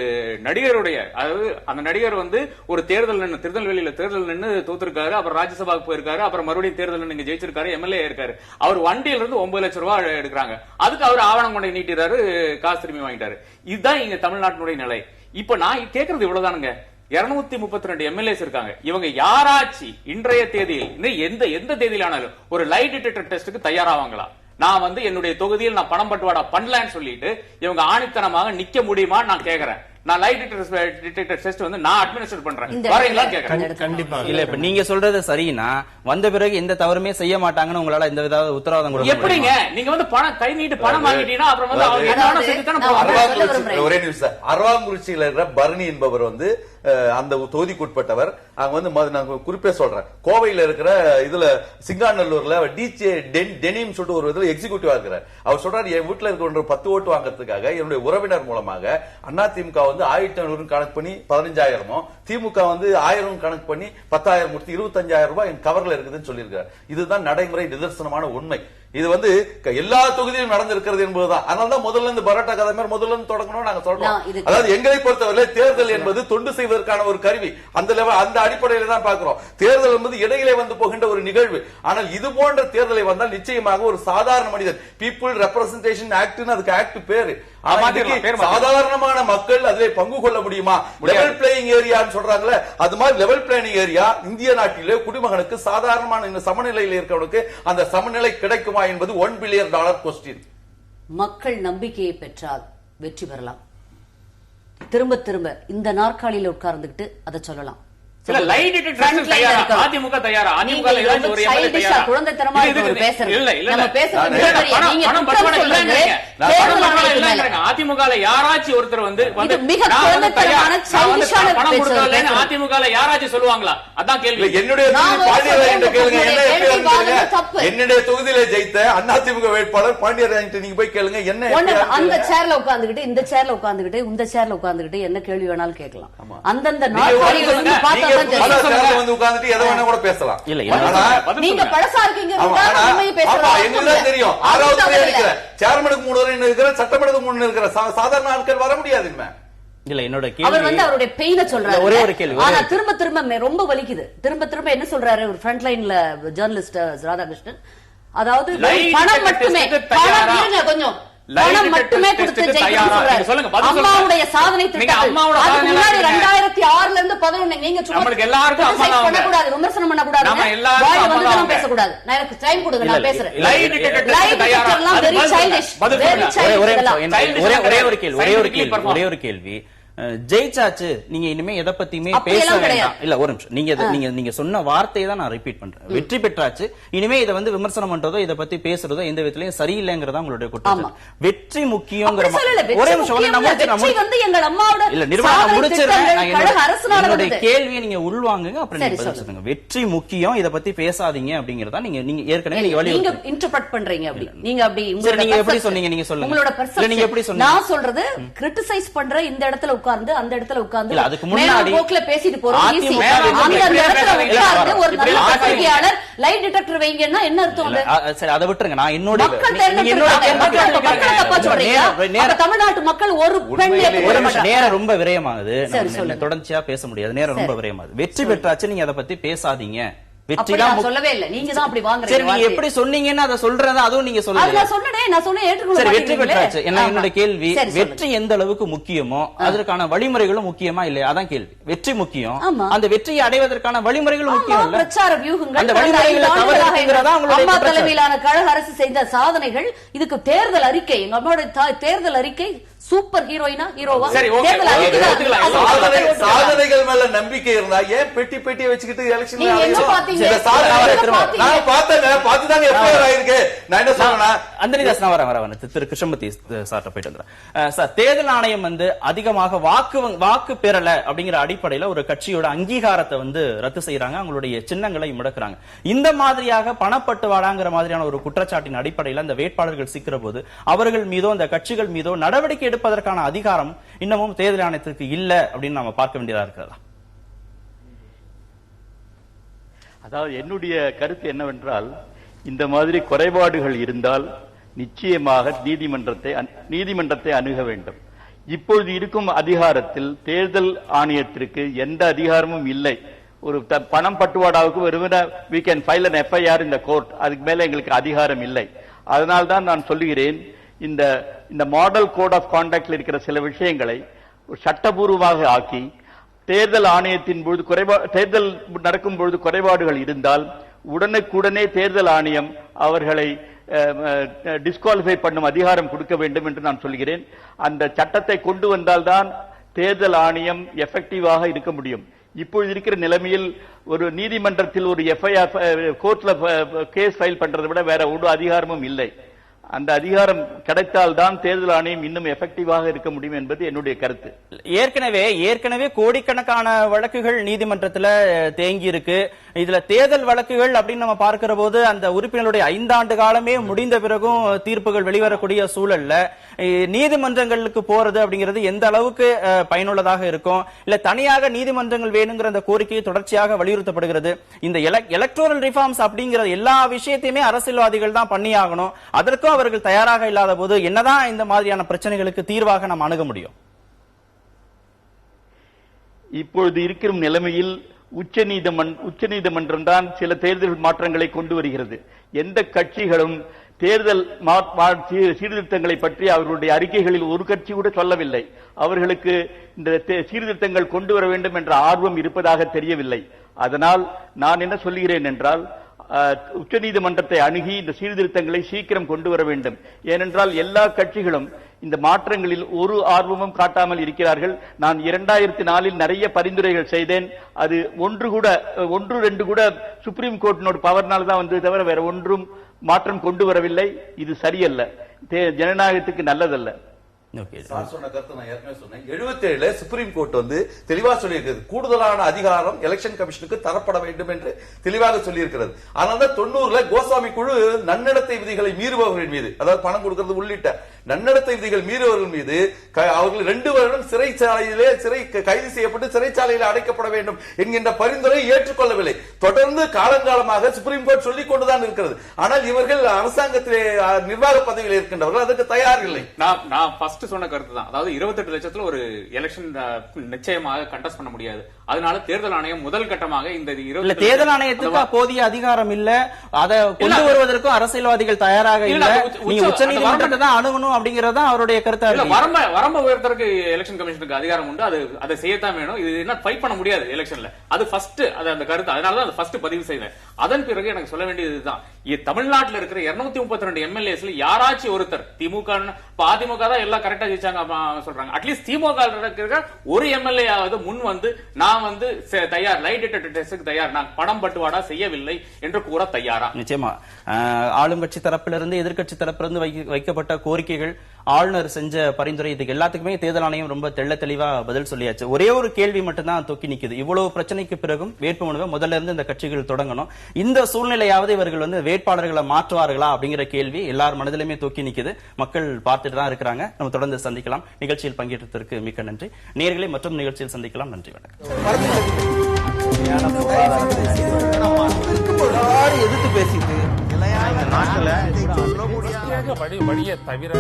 நடிகருடைய, அதாவது அந்த நடிகர் வந்து ஒரு திருநெல்வேலியில தேர்தல் நின்று தோத்திருக்காரு, அப்புறம் ராஜ்யசபாவுக்கு போயிருக்காரு, அப்புறம் மறுபடியும் தேர்தல் நீங்க ஜெயிச்சிருக்காரு, எம்எல்ஏ இருக்காரு, அவர் வண்டியில இருந்து 9 லட்சம் ரூபாய் எடுக்கிறாங்க, அதுக்கு அவர் ஆவணம் கொண்டு நீட்டிறாரு, காசு திரும்பி வாங்கிட்டாரு. இதுதான் இங்க தமிழ்நாட்டினுடைய நிலை. இப்ப நான் கேட்கறது இவ்வளவுதானுங்க, 232 எம்எல்ஏஸ் இருக்காங்க, இவங்க யாராச்சு இன்றைய தேதியில் எந்த தேதியிலானாலும் ஒரு லை டிடெக்டர் டெஸ்டுக்கு தயாராவாங்களா? நான் வந்து என்னுடைய தொகுதியில் நான் பணம் பட்டுவாடா பண்ணலன்னு சொல்லிட்டு இவங்க ஆணித்தனமாக நிக்க முடியுமான்னு நான் கேக்குறேன். நான் லை டிடெக்டர் டெஸ்ட் வந்து நான் அட்மினிஸ்ட்ரேட் பண்றேன், வரீங்களான்னு கேக்குறேன். கண்டிப்பா இல்ல, இப்ப நீங்க சொல்றது சரினா வந்த பிறகு எந்த தவறுமே செய்ய மாட்டாங்கன்னு உங்களால எந்த வித உத்தரவாதம் கொடுக்க எப்படிங்க? நீங்க வந்து பணம் கை நீட்டு பணம் வாங்கிட்டீங்கன்னா அப்புறம் வந்து அவங்க என்ன செஞ்சுதானே போவாங்க. ஒரே நிமிஷம், அரவாங்குறிச்சியில இருக்கிற பரணி என்பவர் வந்து அந்த தொகுதிக்குட்பட்டவர். அங்க வந்து நான் குறிப்பே சொல்றேன், கோவையில இருக்கிற இதுல சிங்காநல்லூர்ல டெனிம் சொல்லிட்டு ஒரு இதுல எக்ஸிகியூட்டிவா இருக்கிறார். அவர் சொல்றாரு, என் வீட்டுல இருக்கிற 10 ஓட்டு வாங்கறதுக்காக என்னுடைய உறவினர் மூலமாக அதிமுக வந்து 1500 கணக்கு பண்ணி 15,000, திமுக வந்து 1000 கணக்கு பண்ணி 10,000 கொடுத்து 25,000 ரூபாய் என் கவர்ல இருக்குதுன்னு சொல்லியிருக்காரு. இதுதான் நடைமுறை நிதர்சனமான உண்மை. இது வந்து எல்லா தொகுதியிலும் நடந்திருக்கிறது என்பதுதான். அதனாலதான் முதல்ல இருந்து பரோட்டா கதை மாதிரி முதல்ல இருந்து தொடங்கணும் நாங்க சொல்றோம். அதாவது எங்களை பொறுத்தவரை தேர்தல் என்பது தொண்டு செய்வதற்கான ஒரு கருவி, அந்த அடிப்படையில தான் பாக்குறோம். தேர்தல் என்பது இடையிலே வந்து போகின்ற ஒரு நிகழ்வு. ஆனால் இது போன்ற தேர்தலை வந்தால் நிச்சயமாக ஒரு சாதாரண மனிதன், பீப்புள் ரெப்ரசன்டேஷன் ஆக்ட், அதுக்கு ஆக்ட் பேரு, சாதாரணமான மக்கள் அதிலே பங்கு கொள்ள முடியுமா? லெவல் பிளேயிங் ஏரியான்னு சொல்றாங்களே, அது மாதிரி லெவல் பிளேயிங் ஏரியா இந்திய நாட்டிலே குடிமகனுக்கு சாதாரணமான இந்த சமநிலையில் இருக்கிறவனுக்கு அந்த சமநிலை கிடைக்குமா என்பது $1 பில்லியன் கொஸ்டின். மக்கள் நம்பிக்கையை பெற்றால் வெற்றி பெறலாம். திரும்ப திரும்ப இந்த நாற்காலியில் உட்கார்ந்துகிட்டு அதை சொல்லலாம். அதிமுக தயாரா? அதிமுக யாராச்சும் ஒருத்தர் வந்து அதிமுக யாராச்சும் சொல்லுவாங்களா? அதான் கேள்வி. என்னுடைய தொகுதியில ஜெயித்த அதிமுக வேட்பாளர் பாண்டியராஜன் நீங்க போய் கேளுங்க. என்ன அந்த சேர்ல உட்கார்ந்துகிட்டு, இந்த சேர்ல உட்கார்ந்துகிட்டு, இந்த சேர்ல உட்கார்ந்துகிட்டு என்ன கேள்வி வேணாலும் கேட்கலாம். அந்தந்த நாற்காலிகள் வந்து பார்த்தா வந்து உட்கார்ந்துட்டு எதை வேணா கூட பேசலாம். நீங்க பழசா இருக்கீங்க தெரியும். 6வது சேர்மனுக்கு 3 இருக்கிற, சட்டமன்றத்துக்கு 3 இருக்கிற சாதாரண ஆட்கள் வர முடியாது. இல்ல, என்னோட அவர் வந்து அவருடைய பெயினை சொல்றாரு. ஒரே ஒரு கேள்வி. ஆனா திரும்ப திரும்ப ரொம்ப வலிக்குது. திரும்ப திரும்ப என்ன சொல்றாரு ஒரு ஃப்ரண்ட் லைன்ல ஜெர்னலிஸ்ட் ராதாகிருஷ்ணன், அதாவது பணம் மட்டுமே, கொஞ்சம் பணம் மட்டுமே கொடுத்து ஜெயிக்கணும். அம்மாவுடைய சாதனை திட்டம் 2006ல இருந்து 11 நீங்க பண்ணக்கூடாது, விமர்சனம் பண்ணக்கூடாது, பேசக்கூடாது. எனக்கு டைம் கொடுங்க, நான் பேசுறேன். ஒரே ஒரு கேள்வி. ஜெயிச்சாச்சு, நீங்க இனிமே எதை பத்தியுமே பேச வேண்டாம். இல்ல, ஒரு நிமிஷம், நீங்க சொன்ன வார்த்தையை தான் நான் ரிப்பீட் பண்றேன். வெற்றி பெற்றாச்சு, இனிமே இதை வந்து விமர்சனம் பண்றதோ இதை பத்தி பேசுறதோ எந்த விதத்திலயும் சரியில்லைங்கிறதா உங்களுடைய குற்றம். வெற்றி முக்கியங்கிற ஒரே நிமிஷம் இல்ல நிர்வாகம் முடிச்சிருக்கேன். என்னுடைய கேள்வியை நீங்க உள்வாங்குங்க, அப்புறம் நீங்க பதில் சொல்லுங்க. வெற்றி முக்கியம், இதை பத்தி பேசாதீங்க அப்படிங்கறதா நீங்க ஏற்கனவே நீங்க வழி இன்டர்பிரட் பண்றீங்க. அப்படி நீங்க அப்படி நீங்க எப்படி சொன்னீங்க? நீங்க சொல்லுங்க. உங்களோட நீங்க எப்படி சொன்னீங்க? நான் சொல்றது கிரிட்டிசைஸ் பண்ற இந்த இடத்துல உட்கார்ந்து அந்த இடத்துல உட்கார்ந்து அதுக்கு முன்னாடி போக்ல பேசிட்டு போறோம். அந்த இடத்துல உட்கார்ந்து ஒரு நல்ல பத்திரிகையாளர் லை டிடெக்டர் வைங்கன்னா என்ன அர்த்தம்? சரி, அதை விட்டுருங்க. நான் என்னோட தமிழ்நாட்டு மக்கள் ஒரு பெண் நேரம் ரொம்ப விரயமாகுது, தொடர்ச்சியா பேச முடியாது, நேரம் ரொம்ப விரயமாகுது. வெற்றி பெற்றாச்சு, நீங்க அதை பத்தி பேசாதீங்க வெற்றி தான் சொல்லவே இல்ல, நீங்க தான் அப்படி வாங்குறீங்க. சரி, நீங்க எப்படி சொன்னீங்கன்னு அதை சொல்றத அதுவும் நீங்க சொல்லுங்க. நான் சொன்னேன் ஏற்றுக்கொள்ள சரி, வெற்றி பெற்றாச்சு. என்னோட கேள்வி, வெற்றி எந்த அளவுக்கு முக்கியமோ அதற்கான வழிமுறைகளும் முக்கியமா இல்லையா? அதான் கேள்வி. வெற்றி முக்கியம், அந்த வெற்றியை அடைவதற்கான வழிமுறைகளும் முக்கியம் இல்ல? பிரச்சார வியூகங்கள், அந்த வழிமுறைகளை தவறுகிறதா உங்களுடைய அம்மா தலைமையிலான கழக அரசு செய்த சாதனைகள், இதுக்கு தேர்தல் அறிக்கை, எங்க அம்மாவுடைய தேர்தல் அறிக்கை சூப்பர் ஹீரோயினா ஹீரோவா? சாதனைகள் மேல நம்பிக்கை இருந்தா ஏன் பெட்டி பெட்டியை வச்சுக்கிட்டு எலெக்ஷன் திரு கிருஷ்ணமூர்த்தி சார் போயிட்டு வந்துறேன். சார், தேர்தல் ஆணையம் வந்து அதிகமாக வாக்கு பெறல அப்படிங்கிற அடிப்படையில ஒரு கட்சியோட அங்கீகாரத்தை வந்து ரத்து செய்யறாங்க, அவங்களுடைய சின்னங்களை முடக்குறாங்க. இந்த மாதிரியாக பணப்பட்டுவாடாங்கிற மாதிரியான ஒரு குற்றச்சாட்டின் அடிப்படையில் அந்த வேட்பாளர்கள் சிக்கிற போது அவர்கள் மீதோ அந்த கட்சிகள் மீதோ நடவடிக்கை எடுப்பதற்கான அதிகாரம் இன்னமும் தேர்தல் ஆணையத்திற்கு இல்ல அப்படின்னு நாம பார்க்க வேண்டியதா இருக்கிறதா? அதாவது என்னுடைய கருத்து என்னவென்றால், இந்த மாதிரி குறைபாடுகள் இருந்தால் நிச்சயமாக நீதிமன்றத்தை அணுக வேண்டும். இப்பொழுது இருக்கும் அதிகாரத்தில் தேர்தல் ஆணையத்திற்கு எந்த அதிகாரமும் இல்லை. ஒரு பணம் பட்டுவாடாவுக்கு வெறுமனே we can file an FIR in the court, அதுக்கு மேல எங்களுக்கு அதிகாரம் இல்லை. அதனால்தான் நான் சொல்லுகிறேன், இந்த மாடல் கோட் ஆஃப் கான்டக்ட்ல இருக்கிற சில விஷயங்களை சட்டபூர்வமாக ஆக்கி தேர்தல் ஆணையத்தின் பொழுது தேர்தல் நடக்கும் பொழுது குறைபாடுகள் இருந்தால் உடனுக்குடனே தேர்தல் ஆணையம் அவர்களை டிஸ்குவாலிஃபை பண்ணும் அதிகாரம் கொடுக்க வேண்டும் என்று நான் சொல்கிறேன். அந்த சட்டத்தை கொண்டு வந்தால்தான் தேர்தல் ஆணையம் எஃபெக்டிவாக இருக்க முடியும். இப்பொழுது இருக்கிற நிலைமையில் ஒரு நீதிமன்றத்தில் ஒரு எஃப்ஐஆர் கோர்ட்ல கேஸ் ஃபைல் பண்றதை விட வேற ஒரு அதிகாரமும் இல்லை. அந்த அதிகாரம் கிடைத்தால்தான் தேர்தல் ஆணையம் இன்னும் எஃபெக்டிவாக இருக்க முடியும் என்பது என்னுடைய கருத்து. ஏற்கனவே கோடிக்கணக்கான வழக்குகள் நீதிமன்றத்தில் தேங்கி இருக்கு. இதுல தேர்தல் வழக்குகள் அப்படின்னு நம்ம பார்க்கிற போது அந்த உறுப்பினருடைய 5 ஆண்டு காலமே முடிந்த பிறகும் தீர்ப்புகள் வெளிவரக்கூடிய சூழல்ல நீதிமன்றங்களுக்கு போறது அப்படிங்கிறது எந்த அளவுக்கு பயனுள்ளதாக இருக்கும்? இல்ல தனியாக நீதிமன்றங்கள் வேணுங்கிற அந்த கோரிக்கையை தொடர்ச்சியாக வலியுறுத்தப்படுகிறது. இந்த எலக்டோரல் ரிஃபார்ம்ஸ் அப்படிங்கிற எல்லா விஷயத்தையுமே அரசியல்வாதிகள் தான் பண்ணியாகணும். அதற்கும் அவர்கள் தயாராக இல்லாத போது என்னதான் இந்த மாதிரியான பிரச்சனைகளுக்கு தீர்வாக நாம் அணுக முடியும்? இப்பொழுது இருக்கிற நிலைமையில் உச்சநீதிமன்றம் தான் சில தேர்தல் மாற்றங்களை கொண்டு வருகிறது. எந்த கட்சிகளும் தேர்தல் சீர்திருத்தங்களை பற்றி அவர்களுடைய அறிக்கைகளில் ஒரு கட்சி கூட சொல்லவில்லை. அவர்களுக்கு இந்த சீர்திருத்தங்கள் கொண்டு வர வேண்டும் என்ற ஆர்வம் இருப்பதாக தெரியவில்லை. அதனால் நான் என்ன சொல்லுகிறேன் என்றால், உச்சநீதிமன்றத்தை அணுகி இந்த சீர்திருத்தங்களை சீக்கிரம் கொண்டு வர வேண்டும். ஏனென்றால் எல்லா கட்சிகளும் இந்த மாற்றங்களில் ஒரு ஆர்வமும் காட்டாமல் இருக்கிறார்கள். நான் 2004 நிறைய பரிந்துரைகள் செய்தேன். அது 1-2 கூட சுப்ரீம் கோர்ட்டினோட பவர்னால தான் வந்தது தவிர வேற ஒன்றும் மாற்றம் கொண்டு வரவில்லை. இது சரியல்ல, ஜனநாயகத்துக்கு நல்லதல்ல. சொன்ன கருத்து நான் ஏற்கனவே சொன்னேன். 77 சுப்ரீம் கோர்ட் வந்து தெளிவாக சொல்லியிருக்கிறது, கூடுதலான அதிகாரம் எலெக்ஷன் கமிஷனுக்கு தரப்பட வேண்டும் என்று தெளிவாக சொல்லியிருக்கிறது. அதனால்தான் 90 கோஸ்வாமி குழு நன்னடத்தை விதிகளை மீறுபவர்கள் மீது, அதாவது பணம் கொடுக்கிறது உள்ளிட்ட நன்னடத்தை விதிகள் மீறுபவர்கள் மீது அவர்கள் 2 வருடம் சிறை கைது செய்யப்பட்டு சிறைச்சாலையில் அடைக்கப்பட வேண்டும் என்கின்ற பரிந்துரை ஏற்றுக்கொள்ளவில்லை. தொடர்ந்து காலங்காலமாக சுப்ரீம் கோர்ட் சொல்லிக் கொண்டுதான் இருக்கிறது. ஆனால் இவர்கள் அரசாங்கத்திலே நிர்வாக பதவியில் இருக்கின்றவர்கள் அதற்கு தயார் இல்லை. நான் சொன்ன கருத்து தான். அதாவது 28 லட்சத்துல ஒரு எலெக்ஷன் நிச்சயமாக கண்டஸ்ட் பண்ண முடியாது. அதனால தேர்தல் ஆணையம் முதல் கட்டமாக இந்த தேர்தல் ஆணையத்துக்கு போதிய அதிகாரம் இல்ல, அதை கொண்டு வருவதற்கும் அரசியல்வாதிகள் தயாராக இல்ல. நீங்க உச்சநீதிமன்றத்தை தான் அணுகணும் அப்படிங்கறது அவருடைய கருத்து. வரம்பு உயர்த்தறதுக்கு எலெக்ஷன் கமிஷனுக்கு அதிகாரம் உண்டு, அதை செய்யத்தான் வேணும். இது என்ன ஃபைட் பண்ண முடியாது எலெக்ஷன்ல. அது ஃபர்ஸ்ட் அந்த கருத்து. அதனாலதான் அது ஃபர்ஸ்ட் பதிவு செய்தேன். அதன் பிறகு எனக்கு சொல்ல வேண்டியது இதுதான், தமிழ்நாட்டில் இருக்கிற 232 எம்எல்ஏஸ்ல யாராச்சும் ஒருத்தர் திமுக அதிமுக தான் எல்லாம் கரெக்டா ஜெயிச்சாங்க சொல்றாங்க. அட்லீஸ்ட் திமுக இருக்கிற ஒரு எம்எல்ஏ ஆவது முன் வந்து நான் வந்து தயார், லை டிடெக்டர் டெஸ்டுக்கு தயார், நான் பணம் பட்டுவாடா செய்யவில்லை என்று கூற தயாரா? நிச்சயமா ஆளும் கட்சி தரப்பிலிருந்து எதிர்கட்சி தரப்பிலிருந்து வைக்கப்பட்ட கோரிக்கைகள், ஆளுநர் செஞ்ச பரிந்துரை, இதுக்கு எல்லாத்துக்குமே தேர்தல் ஆணையம் ரொம்ப தெளிவா பதில் சொல்லியாச்சு. ஒரே ஒரு கேள்வி மட்டும் தான் தொக்கி நிக்குது. இவ்வளவு பிரச்சனைக்கு பிறகும் வேட்புமனுவை முதல்ல இருந்து இந்த கட்சிகள் தொடங்கணும். இந்த சூழ்நிலையாவது இவர்கள் வந்து வேட்பாளர்களை மாற்றுவார்களா அப்படிங்கிற கேள்வி எல்லார் மனதிலுமே தொக்கி நிக்குது. மக்கள் பார்த்துட்டு தான் இருக்கிறாங்க. நம்ம தொடர்ந்து சந்திக்கலாம். நிகழ்ச்சியில் பங்கேற்றதற்கு மிக்க நன்றி. நேயர்களை மற்றும் நிகழ்ச்சியில் சந்திக்கலாம். நன்றி, வணக்கம். எதிர்த்து பேசிட்டு நாட்டுல வழியை தவிர